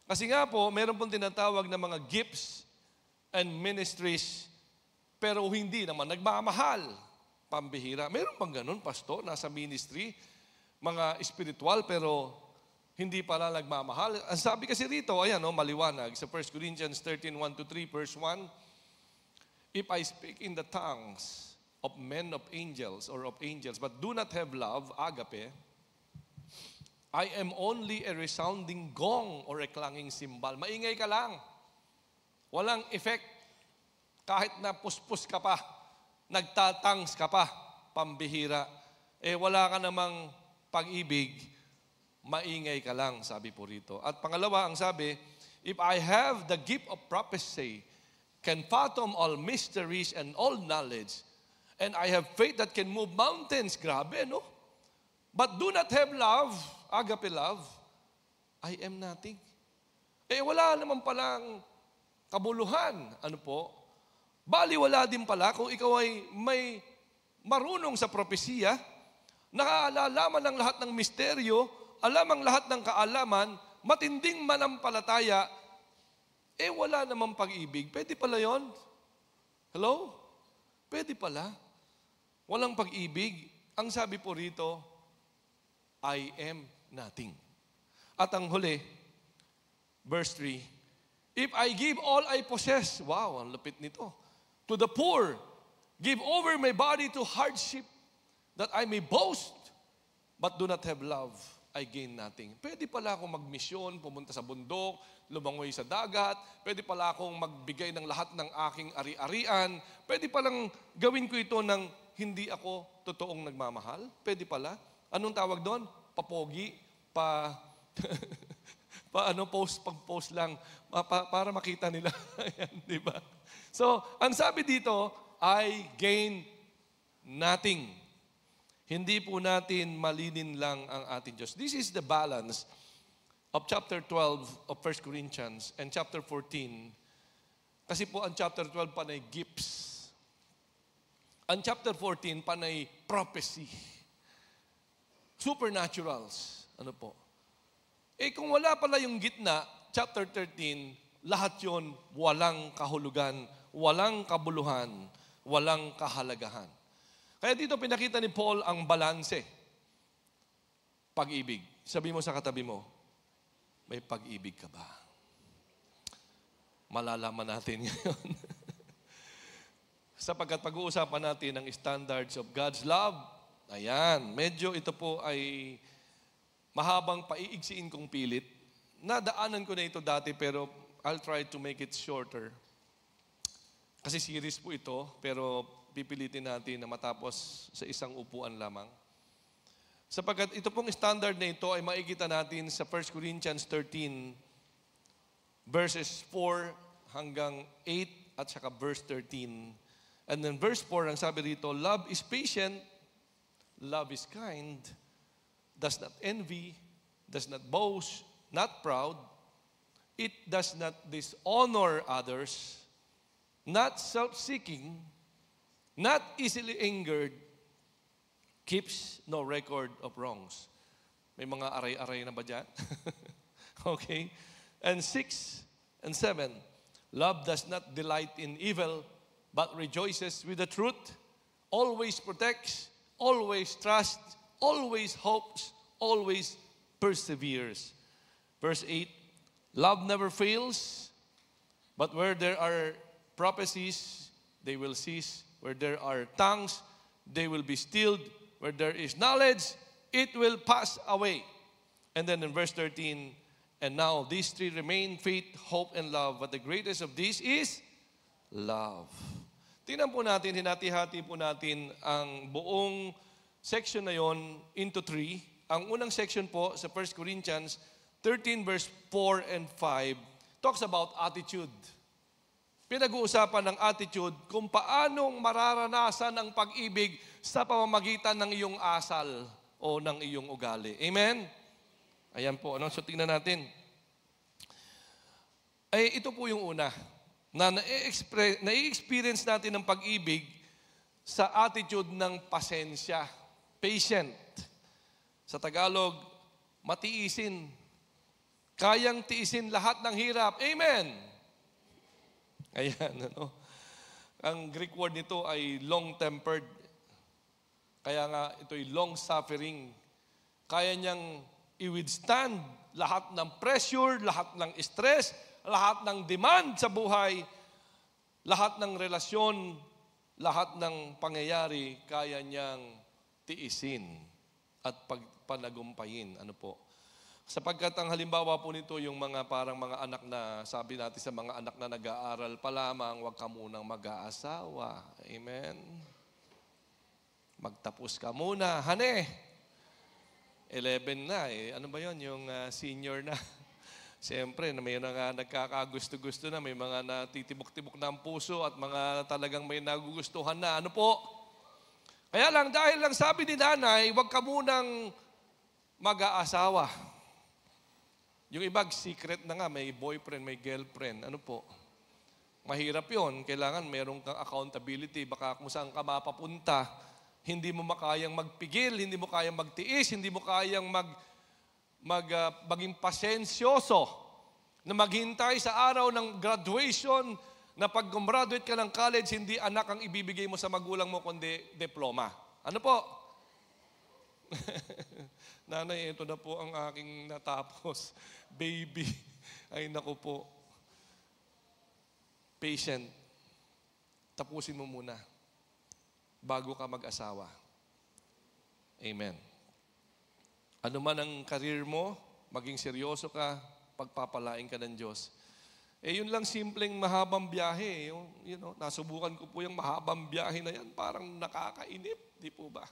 Kasi nga po, meron pong tinatawag na mga gifts and ministries, pero hindi naman nagmamahal. Pambihira. Meron bang ganun, pastor, nasa ministry, mga spiritual, pero hindi pala nagmamahal? Ang sabi kasi rito, ayan, maliwanag, sa 1 Corinthians 13:1-3, verse 1, if I speak in the tongues of men of angels or of angels, but do not have love, agape, I am only a resounding gong or a clanging cymbal. Maingay ka lang. Walang effect. Kahit na puspos ka pa, nagtatangs ka pa, pambihira. Wala ka namang pag-ibig, maingay ka lang, sabi po rito. At pangalawa, ang sabi, if I have the gift of prophecy, can fathom all mysteries and all knowledge, and I have faith that can move mountains. Grabe, no? But do not have love, agape love, I am nothing. Wala naman palang kabuluhan. Ano po? Baliwala din pala kung ikaw ay may marunong sa propesiya, nakaalalaman ng lahat ng misteryo, alam ang lahat ng kaalaman, matinding manampalataya, wala namang pag-ibig. Pwede pala yon? Hello? Pwede pala. Walang pag-ibig. Ang sabi po rito, I am nothing. At ang huli, verse 3, if I give all I possess, wow, ang lupit nito, to the poor, give over my body to hardship, that I may boast, but do not have love, I gain nothing. Pwede pala akong magmisyon, pumunta sa bundok, lumangoy sa dagat, pwede pala akong magbigay ng lahat ng aking ari-arian, pwede palang gawin ko ito ng hindi ako totoong nagmamahal, pwede pala. Anong tawag doon? Papogi, pag-post lang, para makita nila. Ayan, di ba? So, ang sabi dito, I gain nothing. Hindi po natin malinin lang ang ating Diyos. This is the balance of chapter 12 of 1 Corinthians and chapter 14. Kasi po ang chapter 12 panay gifts. Ang chapter 14 panay prophecy. Supernaturals. Ano po? Kung wala pala yung gitna, chapter 13, lahat yon walang kahulugan, walang kabuluhan, walang kahalagahan. Kaya dito pinakita ni Paul ang balanse. Pag-ibig. Sabi mo sa katabi mo, may pag-ibig ka ba? Malalaman natin ngayon. Sapagkat pag-uusapan natin ang standards of God's love, ayan, medyo ito po ay mahabang paiigsiin kong pilit. Nadaanan ko na ito dati pero I'll try to make it shorter. Kasi series po ito, pero pipilitin natin na matapos sa isang upuan lamang. Sapagkat ito pong standard na ito ay makikita natin sa 1 Corinthians 13, verses 4 hanggang 8 at saka verse 13. And then verse 4, ang sabi rito, love is patient, love is kind, does not envy, does not boast, not proud, it does not dishonor others, not self-seeking, not easily angered, keeps no record of wrongs. May mga aray-aray na ba dyan? Okay. And 6 and 7, love does not delight in evil, but rejoices with the truth, always protects, always trusts, always hopes, always perseveres. Verse 8, love never fails, but where there are prophecies, they will cease. Where there are tongues, they will be stilled. Where there is knowledge, it will pass away. And then in verse 13, and now these three remain, faith, hope, and love. But the greatest of these is love. Tingnan po natin, hinati-hati po natin ang buong section na yon into three. Ang unang section po sa 1 Corinthians 13 verse 4 and 5 talks about attitude. Pinag-uusapan ng attitude kung paanong mararanasan ang pag-ibig sa pamamagitan ng iyong asal o ng iyong ugali. Amen? Ayan po. So tingnan natin. Ay, ito po yung una. Na na-experience natin ng pag-ibig sa attitude ng pasensya. Patient. Sa Tagalog, matiisin. Kayang tiisin lahat ng hirap. Amen! Ayan, ano? Ang Greek word nito ay long-tempered. Kaya nga, ito'y long-suffering. Kaya niyang i-withstand lahat ng pressure, lahat ng stress, lahat ng demand sa buhay, lahat ng relasyon, lahat ng pangyayari, kaya niyang tiisin at panagumpayin. Ano po? Sapagkat ang halimbawa po nito yung mga parang mga anak na, sabi natin sa mga anak na nag-aaral pa lamang, huwag ka munang mag-aasawa. Amen? Magtapos ka muna. Hane! 11 na eh. Ano ba yun? Yung senior na. Siyempre, may mga nagkakagusto-gusto na, may mga natitibok-tibok na ang puso at mga talagang may nagugustuhan na. Ano po? Kaya lang, dahil lang sabi ni nanay, huwag ka munang mag-aasawa. Yung iba, secret na nga, may boyfriend, may girlfriend. Ano po? Mahirap yon. Kailangan meron kang accountability. Baka kung saan ka mapapunta, hindi mo makayang magpigil, hindi mo kayang magtiis, hindi mo kayang maging pasensyoso na maghintay sa araw ng graduation na pag gumraduate ka ng college, hindi anak ang ibibigay mo sa magulang mo, kundi diploma. Ano po? Nanay, ito na po ang aking natapos. Baby. Ay, naku po. Patient. Tapusin mo muna bago ka mag-asawa. Amen. Ano man ang career mo, maging seryoso ka, pagpapalain ka ng Diyos. Yun lang simpleng mahabang biyahe. Nasubukan ko po yung mahabang biyahe na yan, parang nakakainip. Di po ba?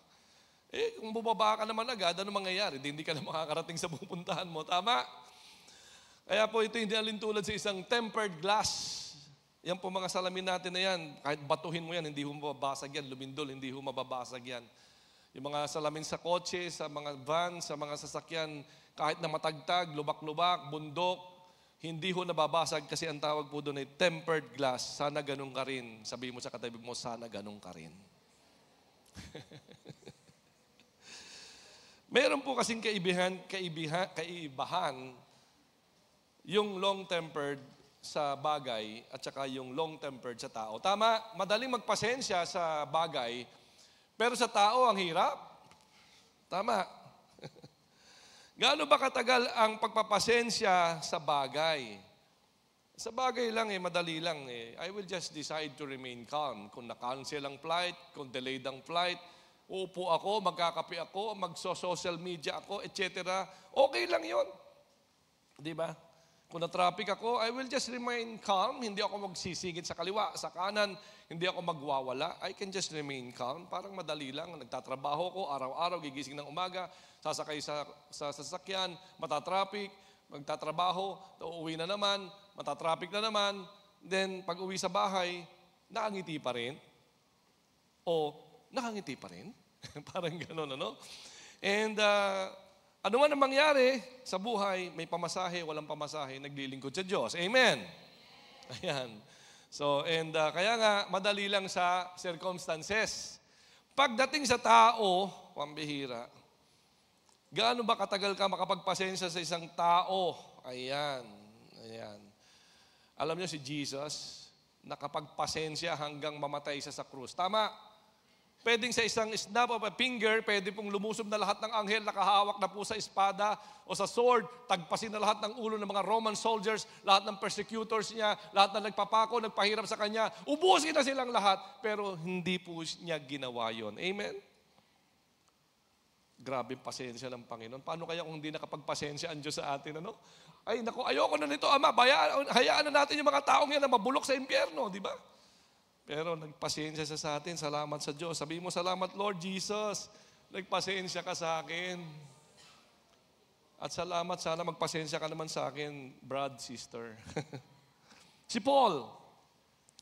Kung bumaba ka naman agad, ano mangyayari? Hindi ka na makakarating sa pupuntahan mo. Tama? Kaya po ito hindi alintulad sa isang tempered glass. Yan po mga salamin natin na yan. Kahit batuhin mo yan, hindi ho mababasag yan. Lumindol, hindi ho mababasag yan. Yung mga salamin sa kotse, sa mga van, sa mga sasakyan, kahit na matagtag, lubak-lubak, bundok, hindi ho nababasag kasi ang tawag po doon ay tempered glass. Sana ganun ka rin. Sabihin mo sa katabi mo, sana ganun ka rin. Meron po kasing kaibahan yung long-tempered sa bagay at saka yung long-tempered sa tao. Tama, madaling magpasensya sa bagay, pero sa tao ang hirap. Tama. Gaano ba katagal ang pagpapasensya sa bagay? Sa bagay lang madali lang I will just decide to remain calm. Kung na-cancel ang flight, kung delayed ang flight, uupo ako, magkakape ako, magso-social media ako, etc. Okay lang yon. Di ba? Kung na-traffic ako, I will just remain calm. Hindi ako magsisigit sa kaliwa, sa kanan. Hindi ako magwawala. I can just remain calm. Parang madali lang. Nagtatrabaho ko, araw-araw, gigising ng umaga, sasakay sa sasakyan, matatraffic, magtatrabaho, uuwi na naman, matatraffic na naman. Then, pag uwi sa bahay, nakangiti pa rin. O, nakangiti pa rin. Parang gano'n, ano? And, ano man ang mangyari sa buhay, may pamasahe, walang pamasahe, naglilingkod sa Diyos. Amen? Ayan. So, and kaya nga, madali lang sa circumstances. Pagdating sa tao, pambihira, gaano ba katagal ka makapagpasensya sa isang tao? Ayan. Ayan. Alam niyo si Jesus, nakapagpasensya hanggang mamatay siya sa krus. Tama? Pwedeng sa isang snap of a finger, pwede pong lumusob na lahat ng anghel, nakahawak na po sa espada o sa sword, tagpasin na lahat ng ulo ng mga Roman soldiers, lahat ng persecutors niya, lahat na nagpapako, nagpahirap sa kanya, ubusin na silang lahat, pero hindi po niya ginawa yon. Amen? Grabe pasensya ng Panginoon. Paano kaya kung hindi nakapagpasensya ang Diyos sa atin, ano? Ay, naku, ayoko na nito, Ama. Hayaan na natin yung mga taong yan na mabulok sa impyerno, di ba? Pero nagpasensya siya sa atin. Salamat sa Diyos. Sabi mo, salamat Lord Jesus. Nagpasensya ka sa akin. At salamat, sana magpasensya ka naman sa akin, brad, sister. Si Paul,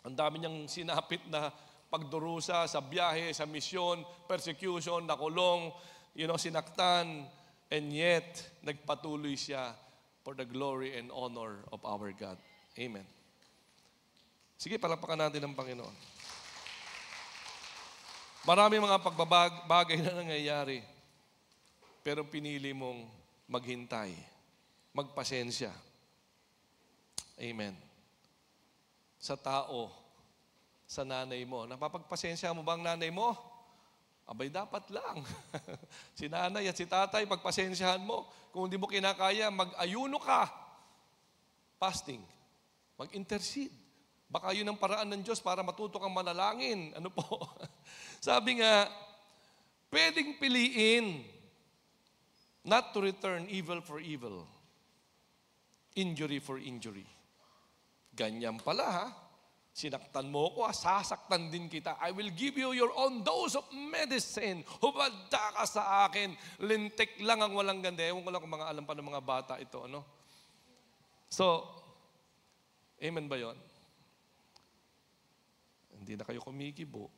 ang dami niyang sinapit na pagdurusa sa biyahe, sa misyon, persecution, nakulong, sinaktan, and yet, nagpatuloy siya for the glory and honor of our God. Amen. Sige, palakpakan natin ang Panginoon. Marami mga pagbabagay na nangyayari, pero pinili mong maghintay, magpasensya. Amen. Sa tao, sa nanay mo. Napapagpasensya mo ba ang nanay mo? Abay, dapat lang. Si nanay at si tatay, pagpasensyahan mo. Kung hindi mo kinakaya, mag-ayuno ka. Fasting. Mag-intercede. Baka yun ang paraan ng Diyos para matuto kang manalangin. Ano po? Sabi nga, pwedeng piliin not to return evil for evil. Injury for injury. Ganyan pala ha. Sinaktan mo ko, sasaktan din kita. I will give you your own dose of medicine. Hubadda ka sa akin. Lintik lang ang walang ganda. Ewan ko lang kung mga alam pa ng mga bata ito. Ano? So, amen ba yun? Hindi na kayo kumikibo.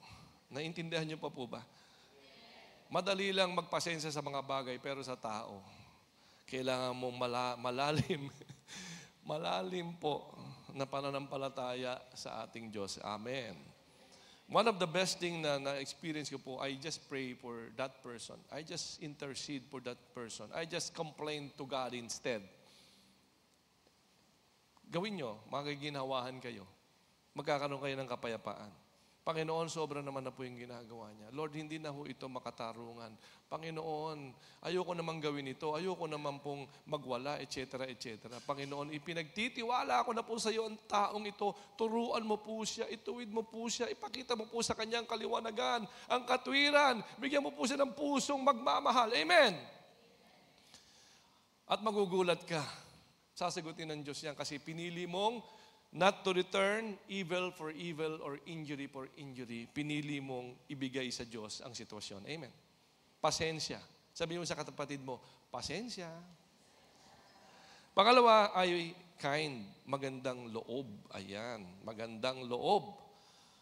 Naintindihan niyo pa po ba? Madali lang magpasensya sa mga bagay, pero sa tao, kailangan mong malalim, malalim po na pananampalataya sa ating Diyos. Amen. One of the best thing na na-experience ko po, I just pray for that person. I just intercede for that person. I just complain to God instead. Gawin nyo, magiginawahan kayo. Magkakaroon kayo ng kapayapaan. Panginoon, sobra naman na po yung ginagawa niya. Lord, hindi na ho ito makatarungan. Panginoon, ayoko naman gawin ito. Ayoko naman pong magwala, etc., etc. Panginoon, ipinagtitiwala ako na po sa iyo ang taong ito. Turuan mo po siya, ituwid mo po siya, ipakita mo po sa kanyang kaliwanagan, ang katwiran. Bigyan mo po siya ng pusong magmamahal. Amen! At magugulat ka. Sasagutin ng Diyos yan kasi pinili mong not to return evil for evil or injury for injury. Pinili mong ibigay sa Diyos ang sitwasyon. Amen. Pasensya. Sabi mo sa kapatid mo, pasensya. Pangalawa ay kind. Magandang loob. Ayan. Magandang loob.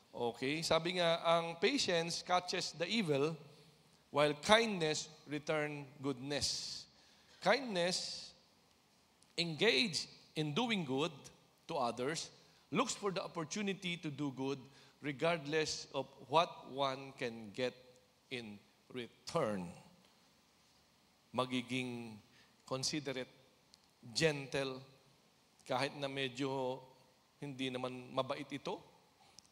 Okay. Sabi nga, ang patience catches the evil while kindness return goodness. Kindness engage in doing good to others, looks for the opportunity to do good regardless of what one can get in return. Magiging considerate, gentle, kahit na medyo hindi naman mabait ito.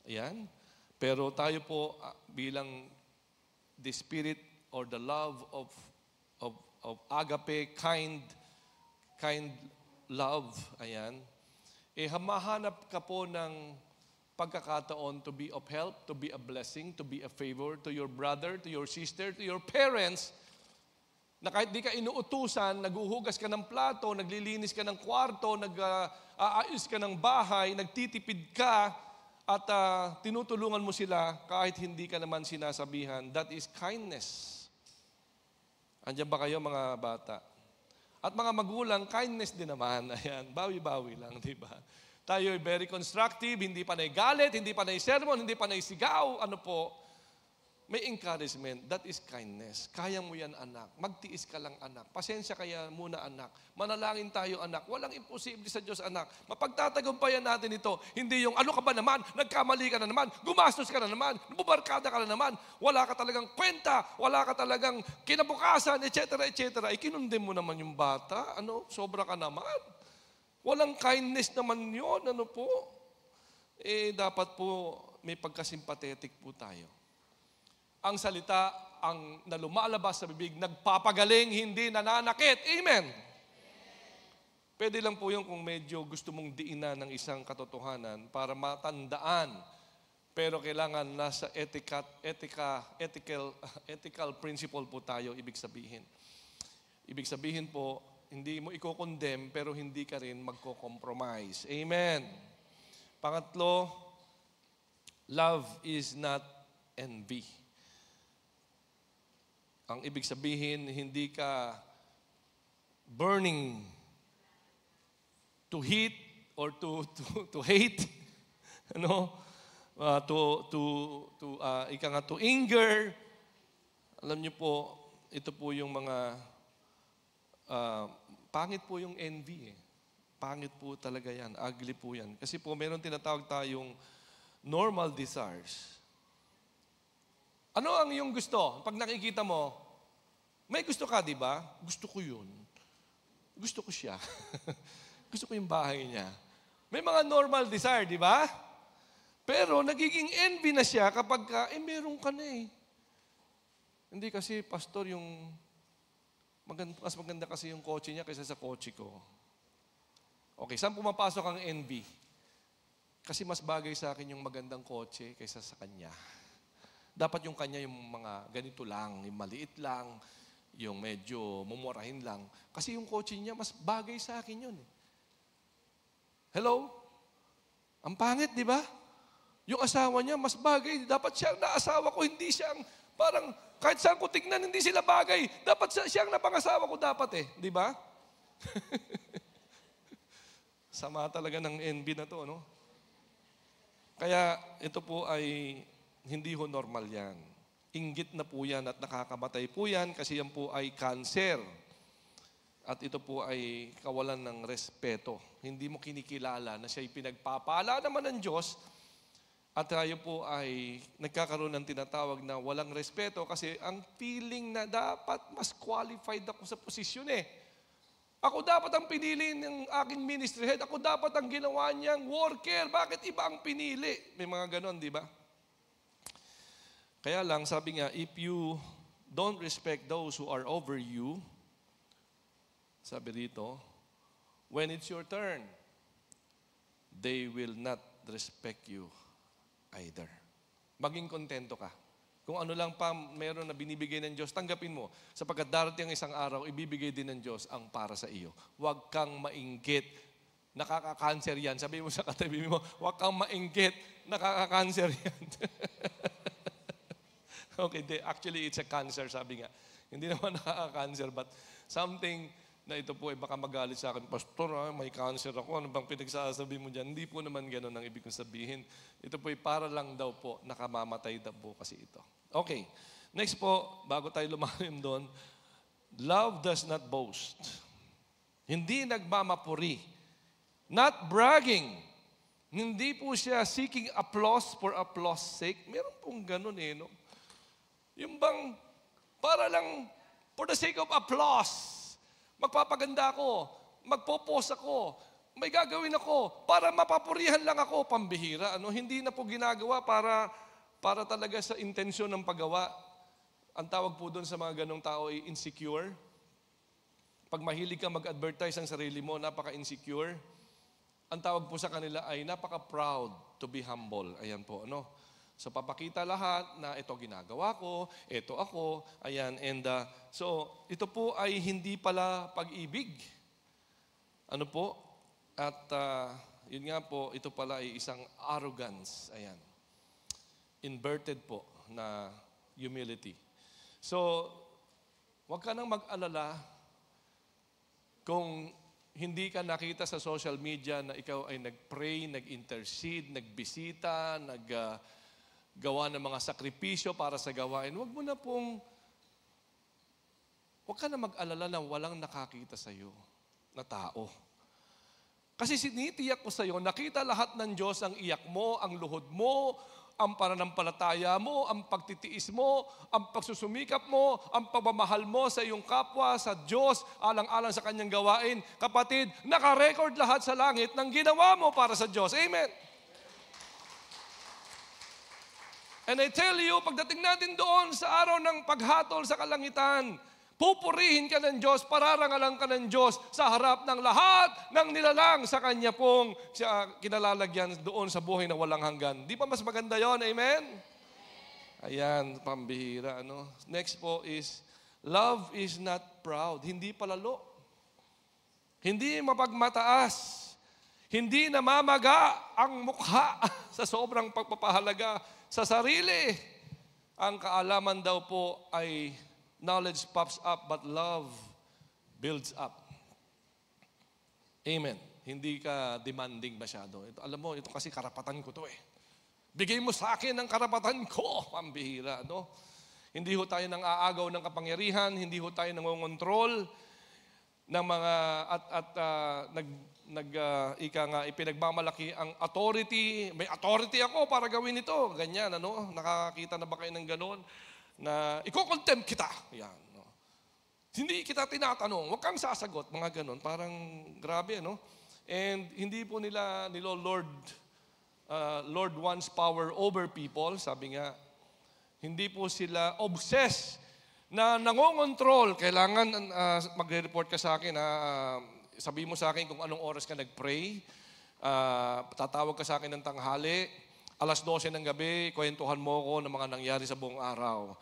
Ayan. Pero tayo po bilang the spirit or the love of agape, kind love, ayan, hamahanap ka po ng pagkakataon to be of help, to be a blessing, to be a favor to your brother, to your sister, to your parents, na kahit di ka inuutusan, naghuhugas ka ng plato, naglilinis ka ng kwarto, nag-aayos ka ng bahay, nagtitipid ka, at tinutulungan mo sila kahit hindi ka naman sinasabihan. That is kindness. Andiyan ba kayo mga bata? At mga magulang, kindness din naman. Ayan, bawi-bawi lang, di ba? Tayo ay very constructive, hindi pa galit, hindi pa sermon, hindi pa sigaw. Ano po? May encouragement. That is kindness. Kaya mo yan, anak. Magtiis ka lang, anak. Pasensya kaya muna, anak. Manalangin tayo, anak. Walang imposible sa Diyos, anak. Mapagtatagumpayan natin ito. Hindi yung, ano ka ba naman? Nagkamali ka na naman. Gumastos ka na naman. Bubarkada ka na naman. Wala ka talagang kwenta. Wala ka talagang kinabukasan, etc., etc. Kinundem mo naman yung bata. Ano? Sobra ka naman. Walang kindness naman yun. Ano po? Dapat po may pagkasimpatetic po tayo. Ang salita ang na lumalabas sa bibig, nagpapagaling, hindi nananakit. Amen! Pwede lang po yun kung medyo gusto mong diinan ng isang katotohanan para matandaan Pero kailangan nasa ethical principle po tayo, ibig sabihin. Ibig sabihin po, hindi mo i-condemn, pero hindi ka rin magko-compromise. Amen. Pangatlo, love is not envy. Ang ibig sabihin, hindi ka burning to hate or to hate, to anger. Alam niyo po, ito po yung mga pangit po yung envy. Pangit po talaga yan. Ugly po yan. Kasi po meron tinatawag tayong normal desires. Ano ang iyong gusto? Pag nakikita mo, may gusto ka, di ba? Gusto ko yun. Gusto ko siya. Gusto ko yung bahay niya. May mga normal desire, di ba? Pero nagiging envy na siya kapag meron ka na eh. Hindi kasi, pastor, mas maganda kasi yung kotse niya kaysa sa kotse ko. Okay, saan pumapasok ang envy? Kasi mas bagay sa akin yung magandang kotse kaysa sa kanya. Dapat yung kanya yung mga ganito lang, yung maliit lang, yung medyo mumurahin lang. Kasi yung kotse niya, mas bagay sa akin yun. Hello? Ang pangit, di ba? Yung asawa niya, mas bagay. Dapat siya na asawa ko, hindi siyang parang kahit saan ko tignan, hindi sila bagay. Dapat siyang napangasawa ko dapat di ba? Sama talaga ng envy na to, no? Kaya ito po ay hindi ho normal yan. Inggit na po yan at nakakamatay po yan kasi yan po ay cancer. At ito po ay kawalan ng respeto. Hindi mo kinikilala na siya'y pinagpapala naman ng Diyos at tayo po ay nagkakaroon ng tinatawag na walang respeto kasi ang feeling na dapat mas qualified ako sa posisyon Ako dapat ang pinili ng aking ministry head. Ako dapat ang ginawa niyang worker. Bakit iba ang pinili? May mga ganon, di ba? Kaya lang, sabi nga, if you don't respect those who are over you, sabi dito, when it's your turn, they will not respect you either. Maging kontento ka. Kung ano lang pa meron na binibigay ng Diyos, tanggapin mo. Sapagkat darating ang isang araw, ibibigay din ng Diyos ang para sa iyo. Huwag kang mainggit. Nakaka-cancer yan. Sabi mo sa katabi mo, huwag kang mainggit. Nakaka-cancer yan. Okay, actually it's a cancer, sabi nga. Hindi naman nakaka-cancer, but something na ito po ay baka magalit sa akin, Pastor, may cancer ako, ano bang pinagsasabi mo dyan? Hindi po naman gano'n ang ibig kong sabihin. Ito po ay para lang daw po, nakamamatay daw po kasi ito. Okay, next po, bago tayo lumalim doon, love does not boast. Hindi nagmamapuri. Not bragging. Hindi po siya seeking applause for applause sake. Meron pong gano'n no? Yung bang, para lang, for the sake of applause, magpapaganda ako, magpo-post ako, may gagawin ako, para mapapurihan lang ako, pambihira. Hindi na po ginagawa para talaga sa intensyon ng paggawa. Ang tawag po doon sa mga ganong tao ay insecure. Pag mahilig ka mag-advertise ang sarili mo, napaka-insecure. Ang tawag po sa kanila ay napaka-proud to be humble. Ayan po, So, papakita lahat na ito ginagawa ko, ito ako, ayan, and so, ito po ay hindi pala pag-ibig. Ano po? At yun nga po, ito pala ay isang arrogance. Ayan. Inverted po na humility. So, huwag ka nang mag-alala kung hindi ka nakita sa social media na ikaw ay nag-pray, nag-intercede, nagbisita, gawa ng mga sakripisyo para sa gawain, huwag ka na mag-alala na walang nakakita sa iyo na tao. Kasi sinitiyak ko sa iyo, nakita lahat ng Diyos ang iyak mo, ang luhod mo, ang pananampalataya mo, ang pagtitiis mo, ang pagsusumikap mo, ang pagmamahal mo sa iyong kapwa, sa Diyos, alang-alang sa kanyang gawain. Kapatid, naka-record lahat sa langit ng ginawa mo para sa Diyos. Amen. And I tell you, pagdating natin doon sa araw ng paghatol sa kalangitan, Pupurihin ka ng Diyos, pararangalan ka ng Diyos sa harap ng lahat ng nilalang sa Kanya pong kinalalagyan doon sa buhay na walang hanggan. Di ba mas maganda yon? Amen? Ayan, pambihira. Ano? Next po is, love is not proud. Hindi palalo. Hindi mapagmataas. Hindi namamaga ang mukha sa sobrang pagpapahalaga sa sarili. Ang kaalaman daw po ay knowledge puffs up, but love builds up. Amen. Hindi ka demanding masyado. Ito, alam mo, ito kasi karapatan ko to eh. Bigay mo sa akin ang karapatan ko. Pambihira, no? Hindi ho tayo nang aagaw ng kapangyarihan, hindi ho tayo nangongontrol ng mga ika nga ipinagmamalaki ang authority. May authority ako para gawin ito. Ganyan, ano? Nakakita na ba kayo ng ganon? Na iko-contempt kita. Yan, no? Hindi kita tinatanong, huwag kang sasagot, mga ganon. Parang grabe, no? And hindi po nila Lord wants power over people. Sabi nga, hindi po sila obsessed na nangongontrol. Kailangan magre-report ka sa akin, sabihin mo sa akin kung anong oras ka nag-pray, tatawag ka sa akin ng tanghali, alas 12 ng gabi, kwentuhan mo ko ng mga nangyari sa buong araw.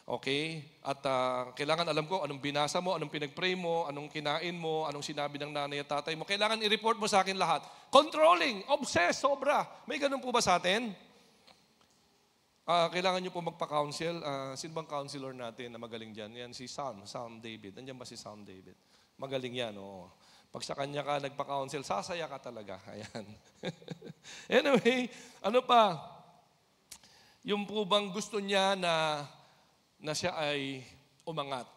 Okay? At kailangan alam ko anong binasa mo, anong pinag-pray mo, anong kinain mo, anong sinabi ng nanay at tatay mo. Kailangan i-report mo sa akin lahat. Controlling, obsessed, sobra. May ganun po ba sa atin? Kailangan nyo po magpa-counsel. Sino bang counselor natin na magaling dyan? Yan si Sam David. Nandiyan ba si Sam David? Magaling yan, oo. Pag sa kanya ka nagpa-counsel, sasaya ka talaga. Ayan. Anyway, ano pa? Yung po bang gusto niya na siya ay umangat.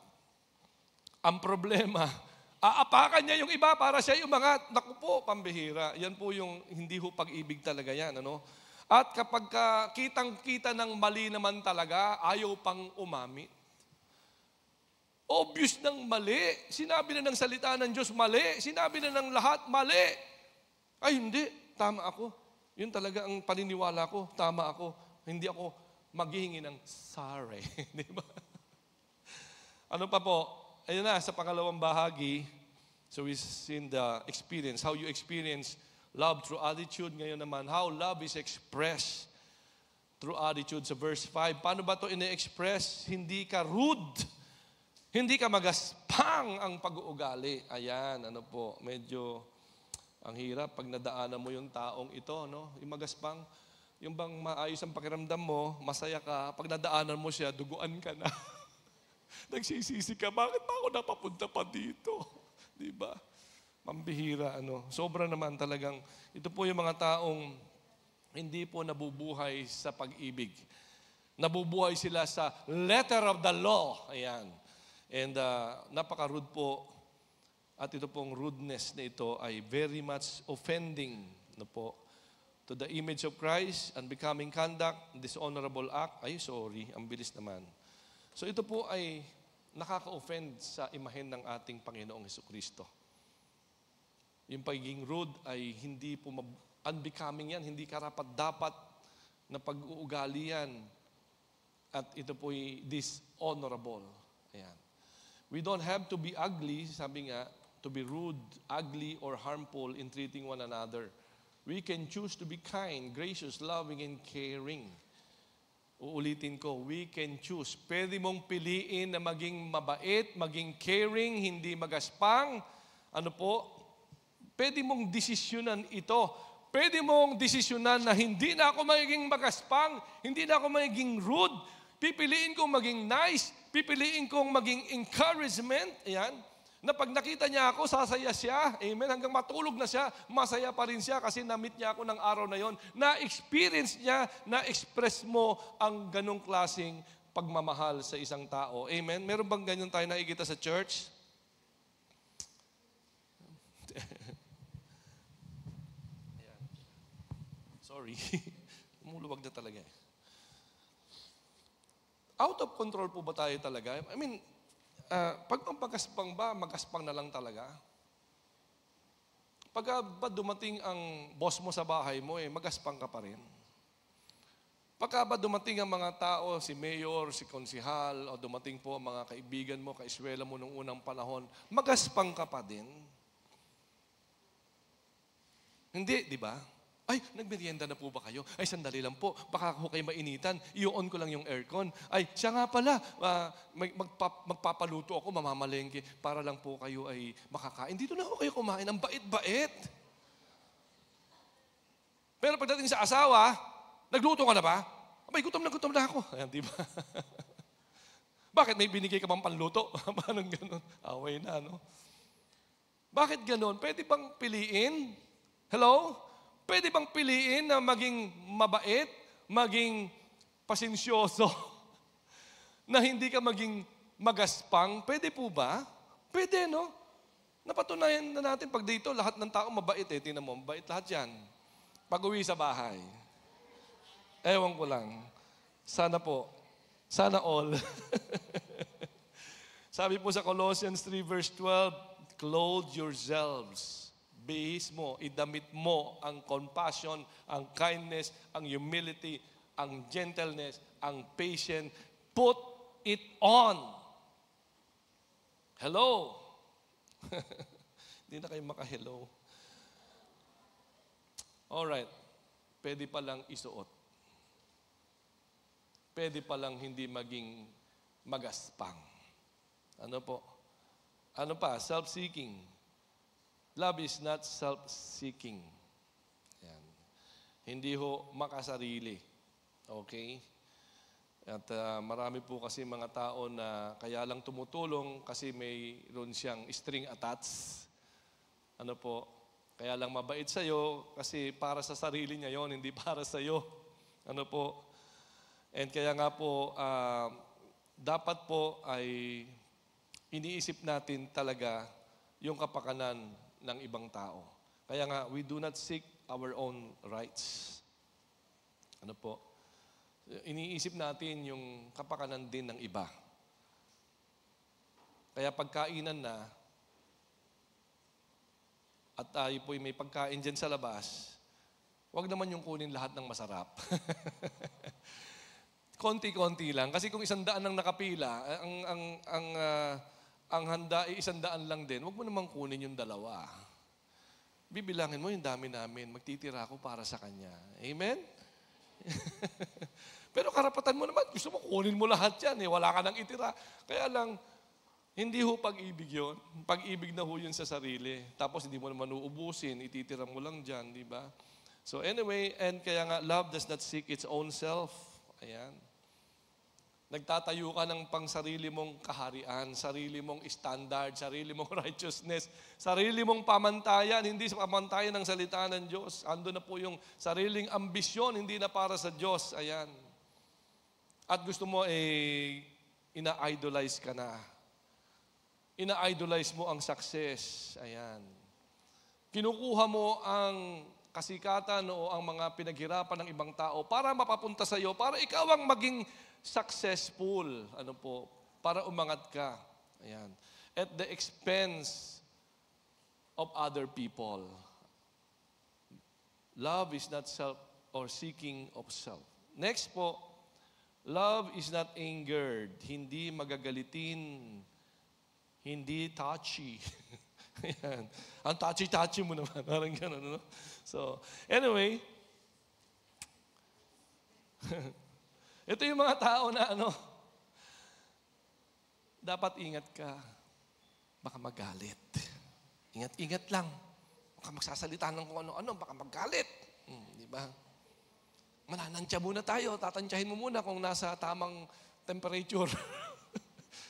Ang problema, aapakan niya yung iba para siya ay umangat. Naku po, pambihira. Yan po yung hindi ho pag-ibig talaga yan. Ano? At kapag kitang-kita ng mali naman talaga, ayaw pang umami. Obvious ng mali. Sinabi na ng salita ng Diyos, mali. Sinabi na ng lahat, mali. Ay, hindi. Tama ako. Yun talaga ang paniniwala ko. Tama ako. Hindi ako maghihingi ng sorry. Di ba? Ano pa po? Ayun na, sa pangalawang bahagi, so we've seen the experience, how you experience love through attitude. Ngayon naman, how love is expressed through attitude sa verse 5. Paano ba ito ine-express? Hindi ka rude. Hindi ka magaspang ang pag-uugali. Ayan, ano po, medyo ang hirap pag nadaanan mo yung taong ito, no? Yung magaspang, yung bang maayos ang pakiramdam mo, masaya ka, pag nadaanan mo siya, duguan ka na. Nagsisisi ka, bakit pa ako napapunta pa dito? Di ba? Pambihira, ano? Sobra naman talagang, ito po yung mga taong hindi po nabubuhay sa pag-ibig. Nabubuhay sila sa letter of the law. Ayan. And napaka-rude po. At ito pong rudeness na ito ay very much offending na po to the image of Christ, unbecoming conduct, dishonorable act. Ay, sorry, ang bilis naman. So ito po ay nakaka-offend sa imahen ng ating Panginoong Hesukristo. Yung pagiging rude ay hindi po unbecoming yan, hindi karapat-dapat na pag-uugali yan. At ito po ay dishonorable. Ayan. We don't have to be ugly, sabi nga, to be rude, ugly, or harmful in treating one another. We can choose to be kind, gracious, loving, and caring. Uulitin ko, we can choose. Pwede mong piliin na maging mabait, maging caring, hindi magaspang. Ano po? Pwede mong desisyonan ito. Pwede mong desisyonan na hindi na ako magiging magaspang, hindi na ako magiging rude. Pipiliin kong maging nice, pipiliin kong maging encouragement. Ayan. Na pag nakita niya ako, sasaya siya. Amen. Hanggang matulog na siya, masaya pa rin siya kasi na-meet niya ako ng araw na yon. Na-experience niya, na-express mo ang ganong klaseng pagmamahal sa isang tao. Amen. Meron bang ganyan tayo nakikita sa church? Ayan. Sorry. Umuluwag na talaga eh. Out of control po ba tayo talaga? I mean, pag magpagaspang ba, magaspang na lang talaga? Pag ba dumating ang boss mo sa bahay mo, magaspang ka pa rin? Pagka ba dumating ang mga tao, si mayor, si konsihal, o dumating po ang mga kaibigan mo, kaiswela mo nung unang panahon, magaspang ka pa din. Hindi, di ba? Ay, nagmerienda na po ba kayo? Ay, sandali lang po. Baka ako kayo mainitan. I-on ko lang yung aircon. Ay, siya nga pala. Magpapaluto ako, mamamalengke para lang po kayo ay makakain. Dito na ako kayo kumain. Ang bait-bait. Pero pagdating sa asawa, nagluto ka na ba? Abay, gutom na ako. Ayan, di ba? Bakit may binigay ka bang panluto? Paano ganun? Away na, no? Bakit ganun? Pwede bang piliin? Hello? Pwede bang piliin na maging mabait, maging pasensyoso, na hindi ka maging magaspang? Pwede po ba? Pwede, no? Napatunayan na natin pag dito, lahat ng tao mabait eh. Tingnan mo, mabait lahat yan. Pag-uwi sa bahay. Ewan ko lang. Sana po. Sana all. Sabi po sa Colossians 3 verse 12, clothe yourselves. Bihis mo, idamit mo ang compassion, ang kindness, ang humility, ang gentleness, ang patience. Put it on. Hello? Hindi na kayo maka-hello. Alright. Pwede palang isuot. Pwede palang hindi maging magaspang. Ano po? Ano pa? Self-seeking. Love is not self-seeking. Yan. Hindi ho makasarili. Okay? At marami po kasi mga tao na kaya lang tumutulong kasi mayroon siyang string attached. Ano po? Kaya lang mabait sa'yo kasi para sa sarili niya yon, hindi para sa'yo. Ano po? And kaya nga po, dapat po ay iniisip natin talaga yung kapakanan ng ibang tao. Kaya nga, we do not seek our own rights. Ano po? Iniisip natin yung kapakanan din ng iba. Kaya pagkainan na, at tayo po'y may pagkain dyan sa labas, huwag naman yung kunin lahat ng masarap. Konti-konti lang. Kasi kung 100 ang nakapila, ang handa ay 100 lang din, huwag mo namang kunin yung 2. Bibilangin mo yung dami namin, magtitira ako para sa kanya. Amen? Pero karapatan mo naman, gusto mo kunin mo lahat yan, wala ka nang itira. Kaya lang, hindi ho pag-ibig yun. Pag-ibig na ho yun sa sarili. Tapos hindi mo naman uubusin, ititira mo lang dyan, di ba? So anyway, and kaya nga, love does not seek its own self. Ayan. Nagtatayo ka ng pangsarili mong kaharian, sarili mong standard, sarili mong righteousness, sarili mong pamantayan, hindi sa pamantayan ng salita ng Diyos. Ando na po yung sariling ambisyon, hindi na para sa Diyos. Ayan. At gusto mo, ina-idolize ka na. Ina-idolize mo ang success. Ayan. Kinukuha mo ang kasikatan o ang mga pinaghirapan ng ibang tao para mapapunta sa iyo, para ikaw ang maging successful, ano po, para umangat ka. Ayan. At the expense of other people. Love is not self or seeking of self. Next po, love is not angered. Hindi magagalitin. Hindi touchy. Ayan. Ang touchy-touchy mo naman. Parang gano'n, no? So, anyway, ito yung mga tao na dapat ingat ka. Baka magalit. Ingat-ingat lang. Baka magsasalita ng kung ano-ano, baka magalit. Di ba? Mananansya muna tayo. Tatansyahin mo muna kung nasa tamang temperature.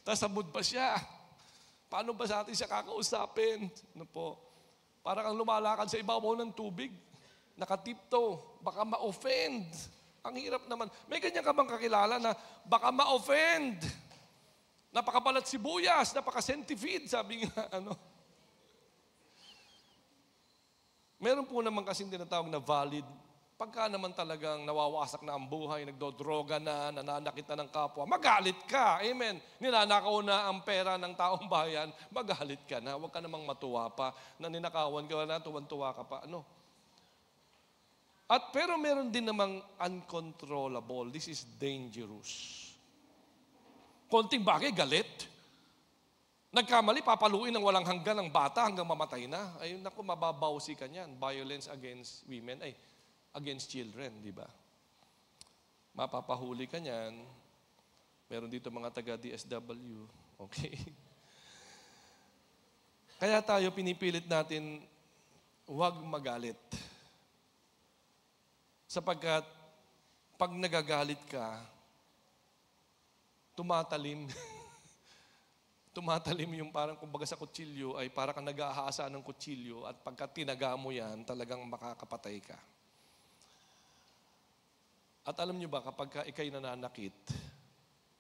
Tapos sa mood pa siya. Paano ba sa atin siya kakausapin? Ano po? Parang ang lumalakad sa ibabaw ng tubig. Nakatipto. Baka ma-offend. Ang hirap naman. May ganyan ka bang kakilala na baka ma-offend? Napakabalat sibuyas, napaka-centifede, sabi nga, Meron po naman kasing tinatawag na valid. Pagka naman talagang nawawasak na ang buhay, nagdodroga na, nananakit na ng kapwa, magalit ka. Amen. Ninanakaw na ang pera ng taong bayan, magalit ka na. Huwag ka namang matuwa pa na ninakawan ka na, tuwan-tuwa ka pa. Pero meron din namang uncontrollable. This is dangerous. Konting bagay, galit. Nagkamali, papaluin ng walang hanggan ng bata hanggang mamatay na. Ayun, naku, mababawsi ka niyan. Violence against women, against children, di ba? Mapapahuli ka niyan. Meron dito mga taga-DSW. Okay? Kaya tayo pinipilit natin, huwag magalit. Sapagkat, pag nagagalit ka, tumatalim. Tumatalim yung parang kumbaga sa kutsilyo ay para kang nag-aahasa ng kutsilyo at pagka tinaga mo yan, talagang makakapatay ka. At alam nyo ba, kapag ikay nananakit,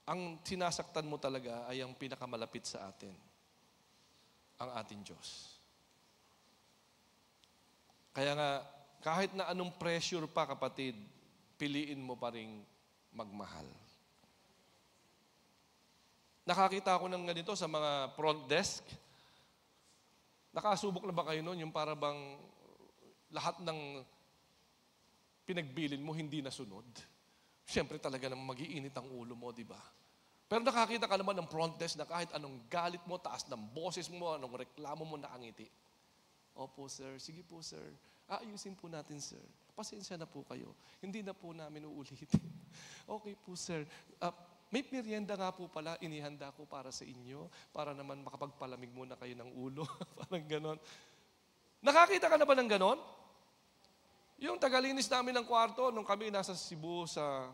ang sinasaktan mo talaga ay ang pinakamalapit sa atin, ang ating Diyos. Kaya nga, kahit na anong pressure pa kapatid, piliin mo pa rin magmahal. Nakakita ako ng ganito sa mga front desk. Nakasubok na ba kayo noon? Yung para bang lahat ng pinagbilin mo hindi nasunod. Siyempre talaga namang mag-iinit ang ulo mo, di ba? Pero nakakita ka naman ng front desk na kahit anong galit mo, taas ng boses mo, anong reklamo mo, nakangiti. Opo, sir. Sige po, sir. Ayusin po natin, sir. Pasensya na po kayo. Hindi na po namin uulitin. Okay po, sir. May merienda nga po pala, inihanda ko para sa inyo, para naman makapagpalamig muna kayo ng ulo. Parang ganon. Nakakita ka na ba ng ganon? Yung tagalinis namin ng kwarto, nung kami nasa Cebu sa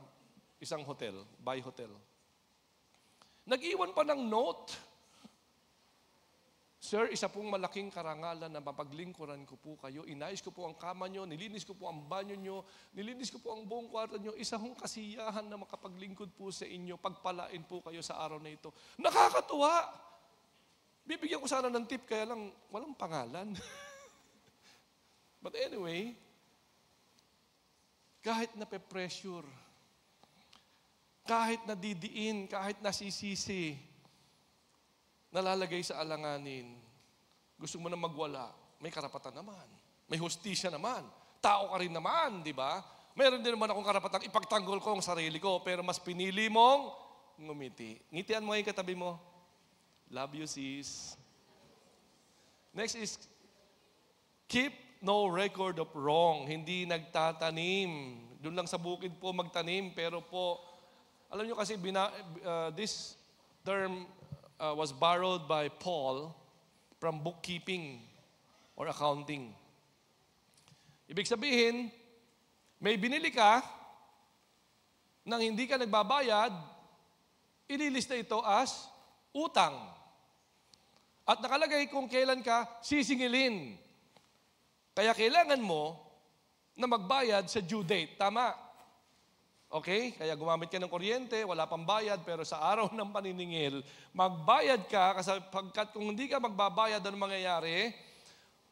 isang hotel, by hotel. Nag-iwan pa ng note. Sir, isa pong malaking karangalan na mapaglingkuran ko po kayo. Inayos ko po ang kama nyo, nilinis ko po ang banyo nyo, nilinis ko po ang buong kwarto nyo. Isa hong kasiyahan na makapaglingkod po sa inyo, pagpalain po kayo sa araw na ito. Nakakatuwa! Bibigyan ko sana ng tip, kaya lang walang pangalan. But anyway, kahit nape-pressure, kahit nadidiin, kahit nasisisi, nalalagay sa alanganin, gusto mo na magwala, may karapatan naman. May hustisya naman. Tao ka rin naman, di ba? Meron din naman akong karapatan ipagtanggol ko ang sarili ko, pero mas pinili mong ngumiti. Ngitian mo yung katabi mo. Love you, sis. Next is, keep no record of wrong. Hindi nagtatanim. Doon lang sa bukid po magtanim, pero po, alam nyo kasi, this term was borrowed by Paul from bookkeeping or accounting. Ibig sabihin, may binili ka nang hindi ka nagbabayad, ililista ito as utang. At nakalagay kung kailan ka sisingilin. Kaya kailangan mo na magbayad sa due date. Tama? Okay? Kaya gumamit ka ng kuryente, wala pang bayad, pero sa araw ng paniningil, magbayad ka, kasi pagkat kung hindi ka magbabayad, ano mangyayari?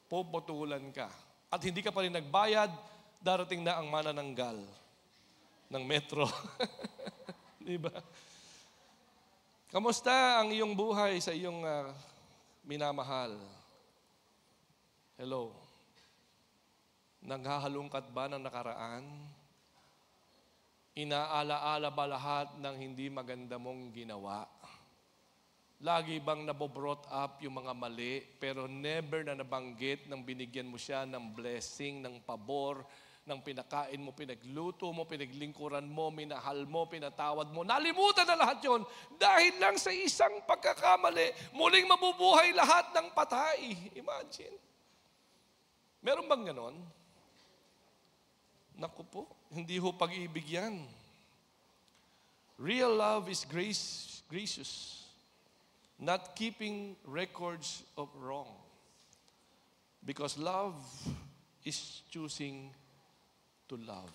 Puputulan ka. At hindi ka pa rin nagbayad, darating na ang manananggal ng metro. Diba? Kamusta ang iyong buhay sa iyong minamahal? Hello? Naghahalungkat ba ng nakaraan? Inaala-ala ba lahat ng hindi maganda mong ginawa? Lagi bang nabobrought up yung mga mali, pero never na nabanggit nang binigyan mo siya ng blessing, ng pabor, ng pinakain mo, pinagluto mo, pinaglingkuran mo, minahal mo, pinatawad mo. Nalimutan na lahat yon dahil lang sa isang pagkakamali, muling mabubuhay lahat ng patay. Imagine. Meron bang ganon? Naku po, hindi ho pag-ibig yan. Real love is gracious, not keeping records of wrong. Because love is choosing to love.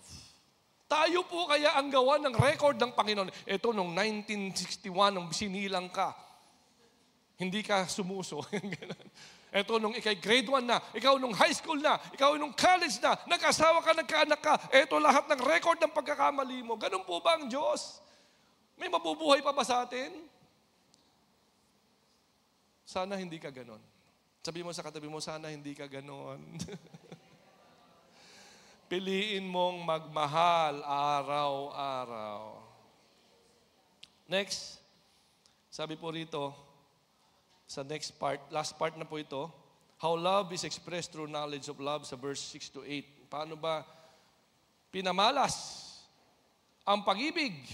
Tayo po kaya ang gawa ng record ng Panginoon. Ito, noong 1961, nung sinilang ka, hindi ka sumuso. Ito, nung ikay grade 1 na, ikaw nung high school na, ikaw nung college na, nag-asawa ka, nagkaanak ka, ito lahat ng record ng pagkakamali mo. Ganun po ba ang Diyos? May mabubuhay pa ba sa atin? Sana hindi ka ganon. Sabi mo sa katabi mo, sana hindi ka ganon. Piliin mong magmahal araw-araw. Next, sabi po rito, sa next part, last part na po ito, how love is expressed through knowledge of love sa verse 6 to 8. Paano ba pinamalas ang pag-ibig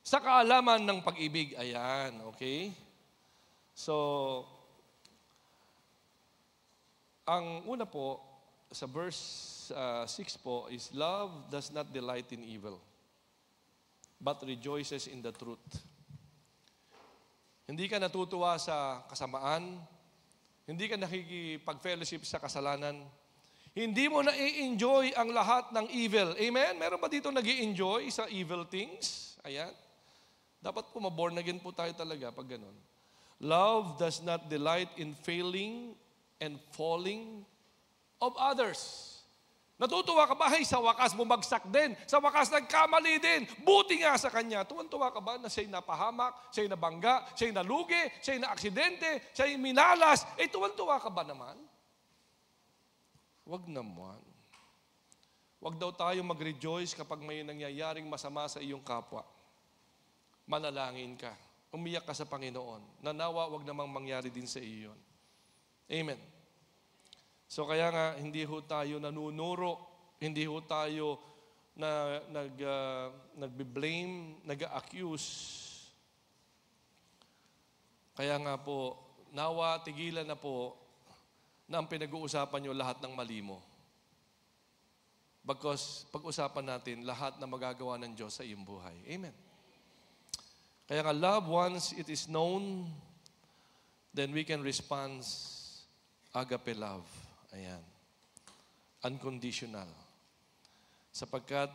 sa kaalaman ng pag-ibig? Ayan, okay? So, ang una po, sa verse 6 po, is love does not delight in evil, but rejoices in the truth. Hindi ka natutuwa sa kasamaan, hindi ka nakikipag-fellowship sa kasalanan, hindi mo na-enjoy ang lahat ng evil. Amen? Meron ba dito nag-enjoy sa evil things? Ayan. Dapat po maborn again po tayo talaga pag ganun. Love does not delight in failing and falling of others. Natutuwa ka ba? Hey, sa wakas bumagsak din. Sa wakas nagkamali din. Buti nga sa kanya. Tuwan-tuwa ka ba na siya'y napahamak, siya'y nabangga, siya'y nalugi, siya'y naaksidente, siya'y minalas? Tuwan-tuwa ka ba naman? Wag naman. Wag daw tayo mag-rejoice kapag may nangyayaring masama sa iyong kapwa. Manalangin ka. Umiyak ka sa Panginoon. Nanawa, wag namang mangyari din sa iyo yun. Amen. So kaya nga, hindi ho tayo nanunuro, hindi ho tayo nagbe-blame, nag-accuse. Kaya nga po, nawa, tigilan na po na ang pinag-uusapan nyo lahat ng mali mo. Because pag-usapan natin lahat na magagawa ng Diyos sa iyong buhay. Amen. Kaya nga, love, once it is known, then we can respond agape love. Ayan. Unconditional. Sapagkat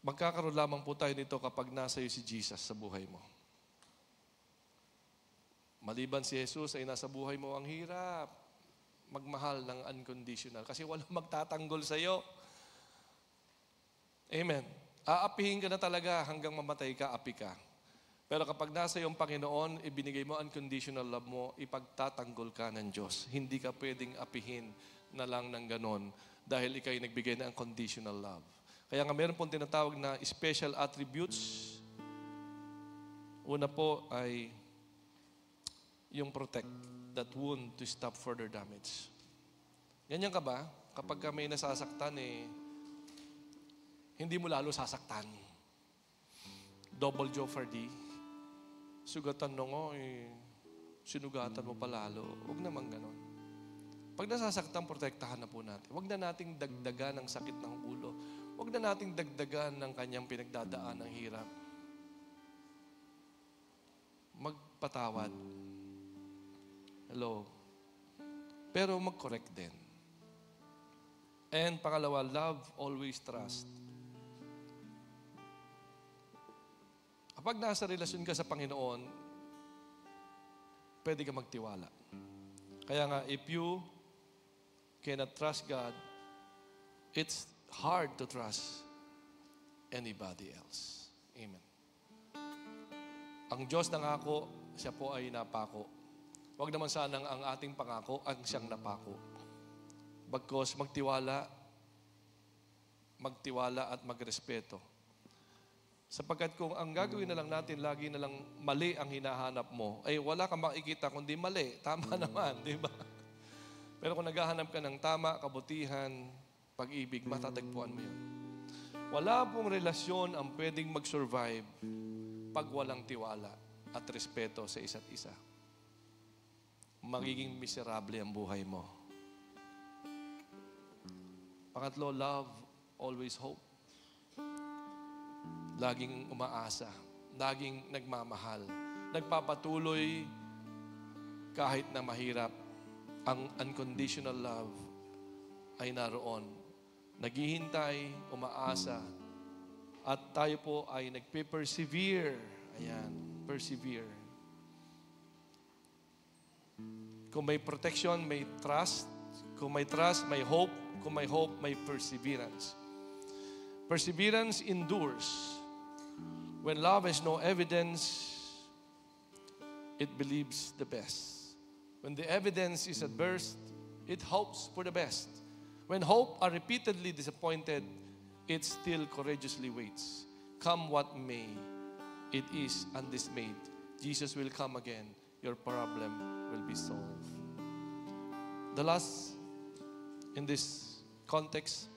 magkakaroon lamang po tayo nito kapag nasa iyo si Jesus sa buhay mo. Maliban si Jesus ay nasa buhay mo, ang hirap magmahal ng unconditional kasi walang magtatanggol sa iyo. Amen. Aapihin ka na talaga hanggang mamatay ka, api ka. Pero kapag nasa iyong Panginoon, ibinigay mo unconditional love mo, ipagtatanggol ka ng Diyos. Hindi ka pwedeng apihin na lang ng ganon dahil ikay nagbigay ng unconditional love. Kaya nga meron pong tinatawag na special attributes. Una po ay yung protect that wound to stop further damage. Ganyan ka ba? Kapag ka may nasasaktan, hindi mo lalo sasaktan. Double jeopardy. Sugatan mo sinugatan mo palalo. Huwag naman ganon. Pag nasasaktan, protektahan na po natin. Huwag na nating dagdagan ng sakit ng ulo. Huwag na nating dagdagan ng kanyang pinagdadaan ng hirap. Magpatawad. Hello. Pero mag-correct din. And pangalawa, love always trust. Kapag nasa relasyon ka sa Panginoon, pwede ka magtiwala. Kaya nga, if you cannot trust God, it's hard to trust anybody else. Amen. Ang Diyos nangako, siya po ay napako. Huwag naman sanang ang ating pangako ang siyang napako. Bagkos magtiwala at magrespeto. Sapagkat kung ang gagawin na lang natin, lagi na lang mali ang hinahanap mo, ay wala kang makikita kundi mali. Tama naman, di ba? Pero kung naghahanap ka ng tama, kabutihan, pag-ibig, matatagpuan mo yun. Wala pong relasyon ang pwedeng mag-survive pag walang tiwala at respeto sa isa't isa. Magiging miserable ang buhay mo. Pangatlo, love, always hope. Laging umaasa, laging nagmamahal, nagpapatuloy kahit na mahirap. Ang unconditional love ay naroon. Naghihintay, umaasa, at tayo po ay nagpe-persevere. Ayan, persevere. Kung may protection, may trust. Kung may trust, may hope. Kung may hope, may perseverance. Perseverance endures. When love has no evidence, it believes the best. When the evidence is adverse, It hopes for the best. When hope are repeatedly disappointed, it still courageously waits. Come what may, it is undismayed. Jesus will come again. Your problem will be solved. The last, in this context,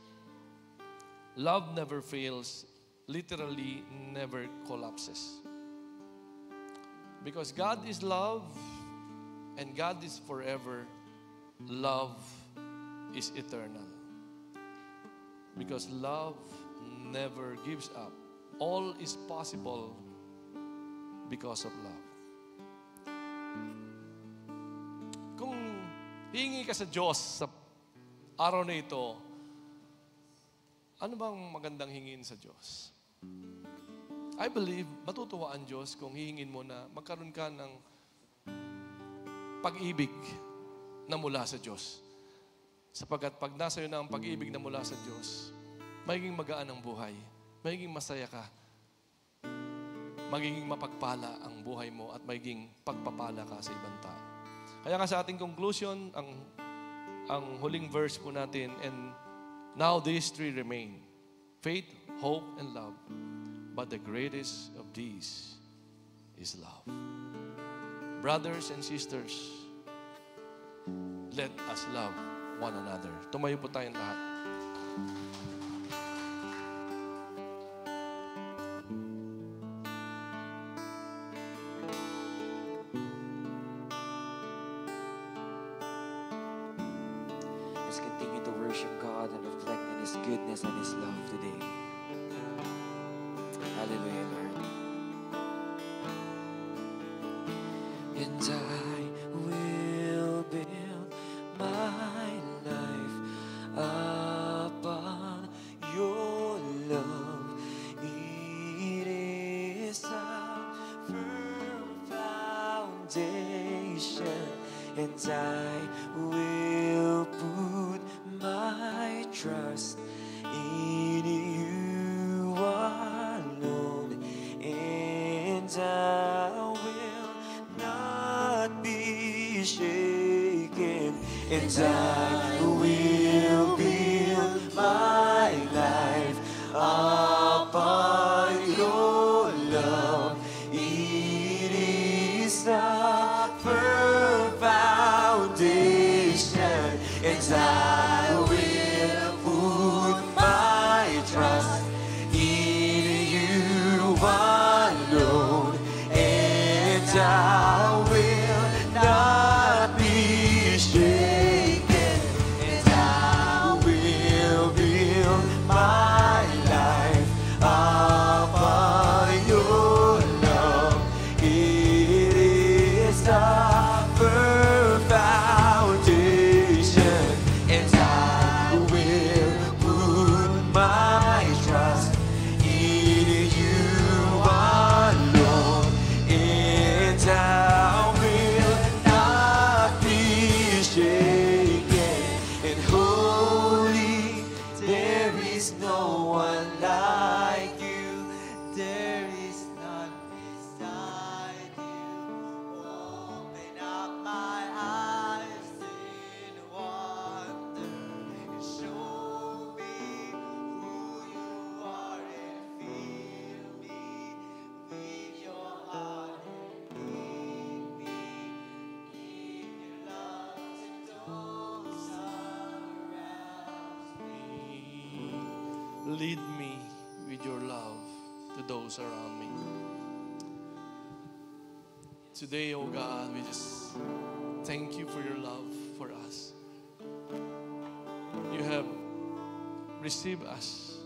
love never fails, literally never collapses. Because God is love, and God is forever. Love is eternal. Because love never gives up. All is possible because of love. Kung hihingi ka sa Diyos sa araw na ito, ano bang magandang hingin sa Diyos? I believe, matutuwa ang Diyos kung hihingin mo na magkaroon ka ng pag-ibig na mula sa Diyos. Sapagkat pag nasa iyo na ang pag-ibig na mula sa Diyos, magiging magaan ang buhay, magiging masaya ka, magiging mapagpala ang buhay mo at magiging pagpapala ka sa ibang tao. Kaya nga sa ating conclusion, ang huling verse po natin, and now these three remain, faith, hope, and love. But the greatest of these is love. Brothers and sisters, let us love one another. Tumayo po tayong lahat. Let's continue to worship God and reflect on His goodness and His love today. Hallelujah, Lord. And I will build my life upon your love. It is a firm foundation, and I will put my trust in you alone, and I will not be shaken, and I will build my life upon your love. It is a firm foundation, and I will put my trust in you alone, and I will not be shaken, and I will build my life upon your love. It is a firm foundation, and I will put my trust in you alone, and I will not be shaken. And holy, there is no one like you. There is none beside you. Open up my eyes in wonder and show me who you are, and fill me with your heart, and lead me in your love to those around me. Lead me with your love to those around me. Today, oh God, we just thank you for your love for us. You have received us.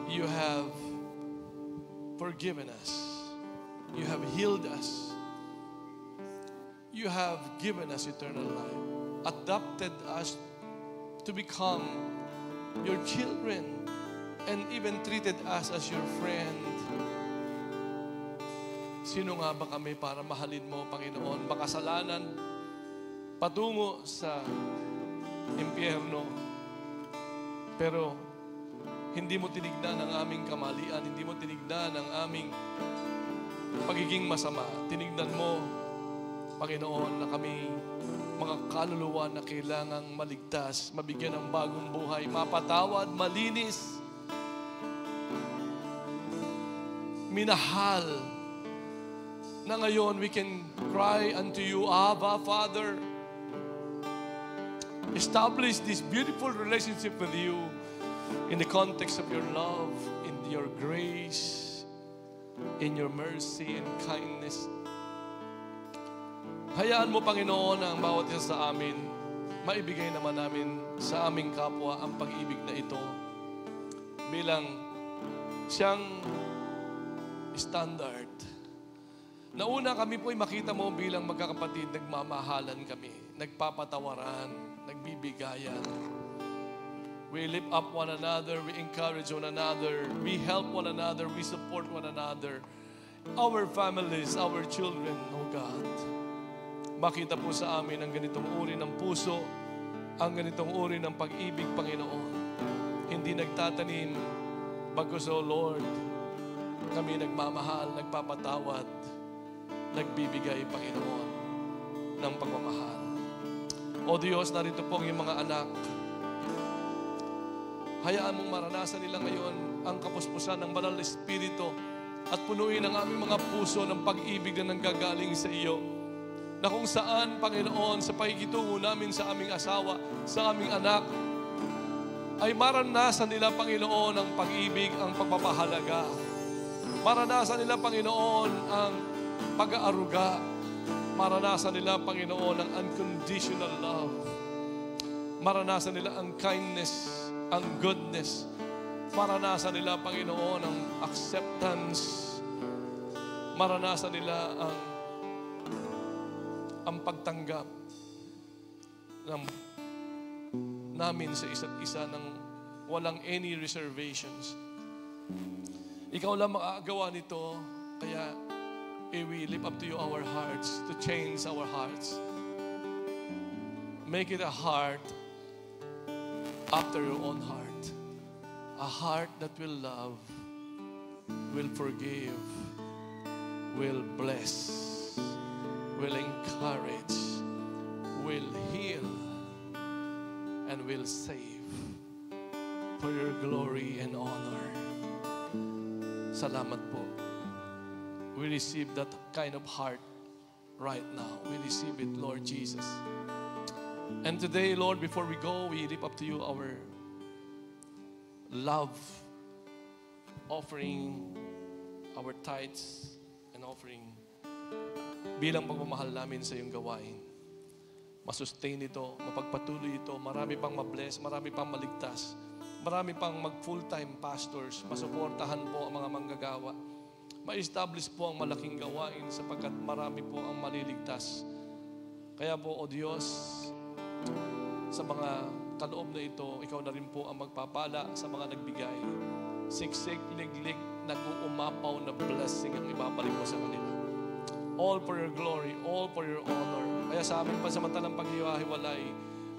You have forgiven us. You have healed us. You have given us eternal life, adopted us to become your children, and even treated us as your friend. Sino nga ba kami para mahalin mo, Panginoon? Makasalanan, patungo sa impyerno. Pero hindi mo tinignan ang aming kamalian, hindi mo tinignan ang aming pagiging masama. Tinignan mo Panginoon, na kami mga kaluluwa na kailangang maligtas, mabigyan ng bagong buhay, mapatawad, malinis, minahal, na ngayon we can cry unto you, Abba, Father. Establish this beautiful relationship with you in the context of your love, in your grace, in your mercy and kindness. Hayaan mo, Panginoon, ang bawat isa sa amin, maibigay naman namin sa aming kapwa ang pag-ibig na ito bilang siyang standard. Nauna kami po ay makita mo bilang magkakapatid, nagmamahalan kami, nagpapatawaran, nagbibigayan. We lift up one another, we encourage one another, we help one another, we support one another. Our families, our children, oh God. Makita po sa amin ang ganitong uri ng puso, ang ganitong uri ng pag-ibig, Panginoon. Hindi nagtatanim, bagkus, oh Lord, kami nagmamahal, nagpapatawad, nagbibigay, Panginoon, ng pagmamahal. O Diyos, narito po ang iyong mga anak. Hayaan mong maranasan nila ngayon ang kapuspusan ng Banal na Espiritu at punuin ang aming mga puso ng pag-ibig na nanggagaling sa iyo. Na kung saan, Panginoon, sa pakikitungo namin sa aming asawa, sa aming anak, ay maranasan nila, Panginoon, ang pag-ibig, ang pagpapahalaga. Maranasan nila, Panginoon, ang pag-aaruga. Maranasan nila, Panginoon, ang unconditional love. Maranasan nila ang kindness, ang goodness. Maranasan nila, Panginoon, ang acceptance. Maranasan nila ang pagtanggap namin sa isa't isa ng walang any reservations. Ikaw lang makagawa nito, kaya we lift up to you our hearts, to change our hearts. Make it a heart after your own heart. A heart that will love, will forgive, will bless, will encourage, will heal, and will save for your glory and honor. Salamat po. We receive that kind of heart right now. We receive it, Lord Jesus. And today, Lord, before we go, we lift up to you our love offering, our tithes and offering bilang pagmamahal namin sa iyong gawain. Masustain ito, mapagpatuloy ito, marami pang mabless, marami pang maligtas, marami pang mag-full-time pastors, masuportahan po ang mga manggagawa. Ma-establish po ang malaking gawain sapagkat marami po ang maliligtas. Kaya po, O Diyos, sa mga kaloob na ito, ikaw na rin po ang magpapala sa mga nagbigay. Siksik, liglig, nag-uumapaw na blessing ang ibabalik mo sa kanila. All for your glory, all for your honor. Kaya sa aming pansamantalang paghiwa-hiwalay,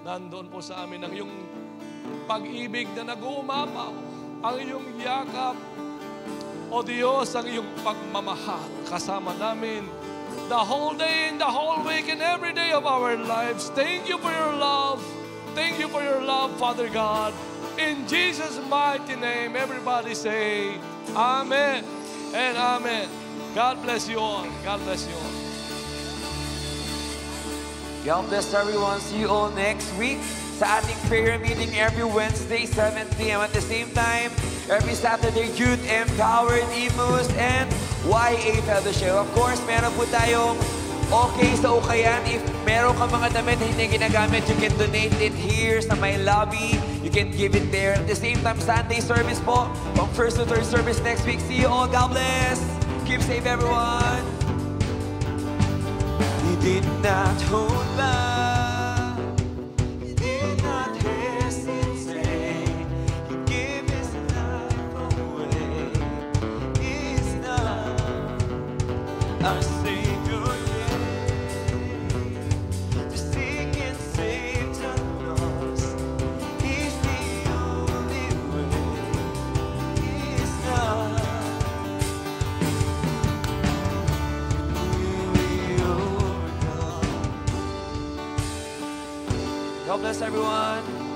nandoon po sa amin ang iyong pag-ibig na nag-uumapaw, ang iyong yakap, O Diyos, ang iyong pagmamahal kasama namin the whole day and the whole week and every day of our lives. Thank you for your love. Thank you for your love, Father God. In Jesus' mighty name, everybody say, Amen and Amen. God bless you all. God bless you all. God bless everyone. See you all next week sa ating prayer meeting every Wednesday, 7 p.m. At the same time, every Saturday, Youth Empowered, Imus, and YA Fellowship. Of course, meron po tayong okay sa ukayan. If meron ka mga damit na hindi ginagamit, you can donate it here sa my lobby. You can give it there. At the same time, Sunday service po, from 1st to 3rd service next week. See you all. God bless. Keep safe, everyone. He did not hold back. He did not hesitate. He gave his life away. He's not our Savior yet. To seek and save the lost. He's the only way. He's not. We overcome. God bless everyone.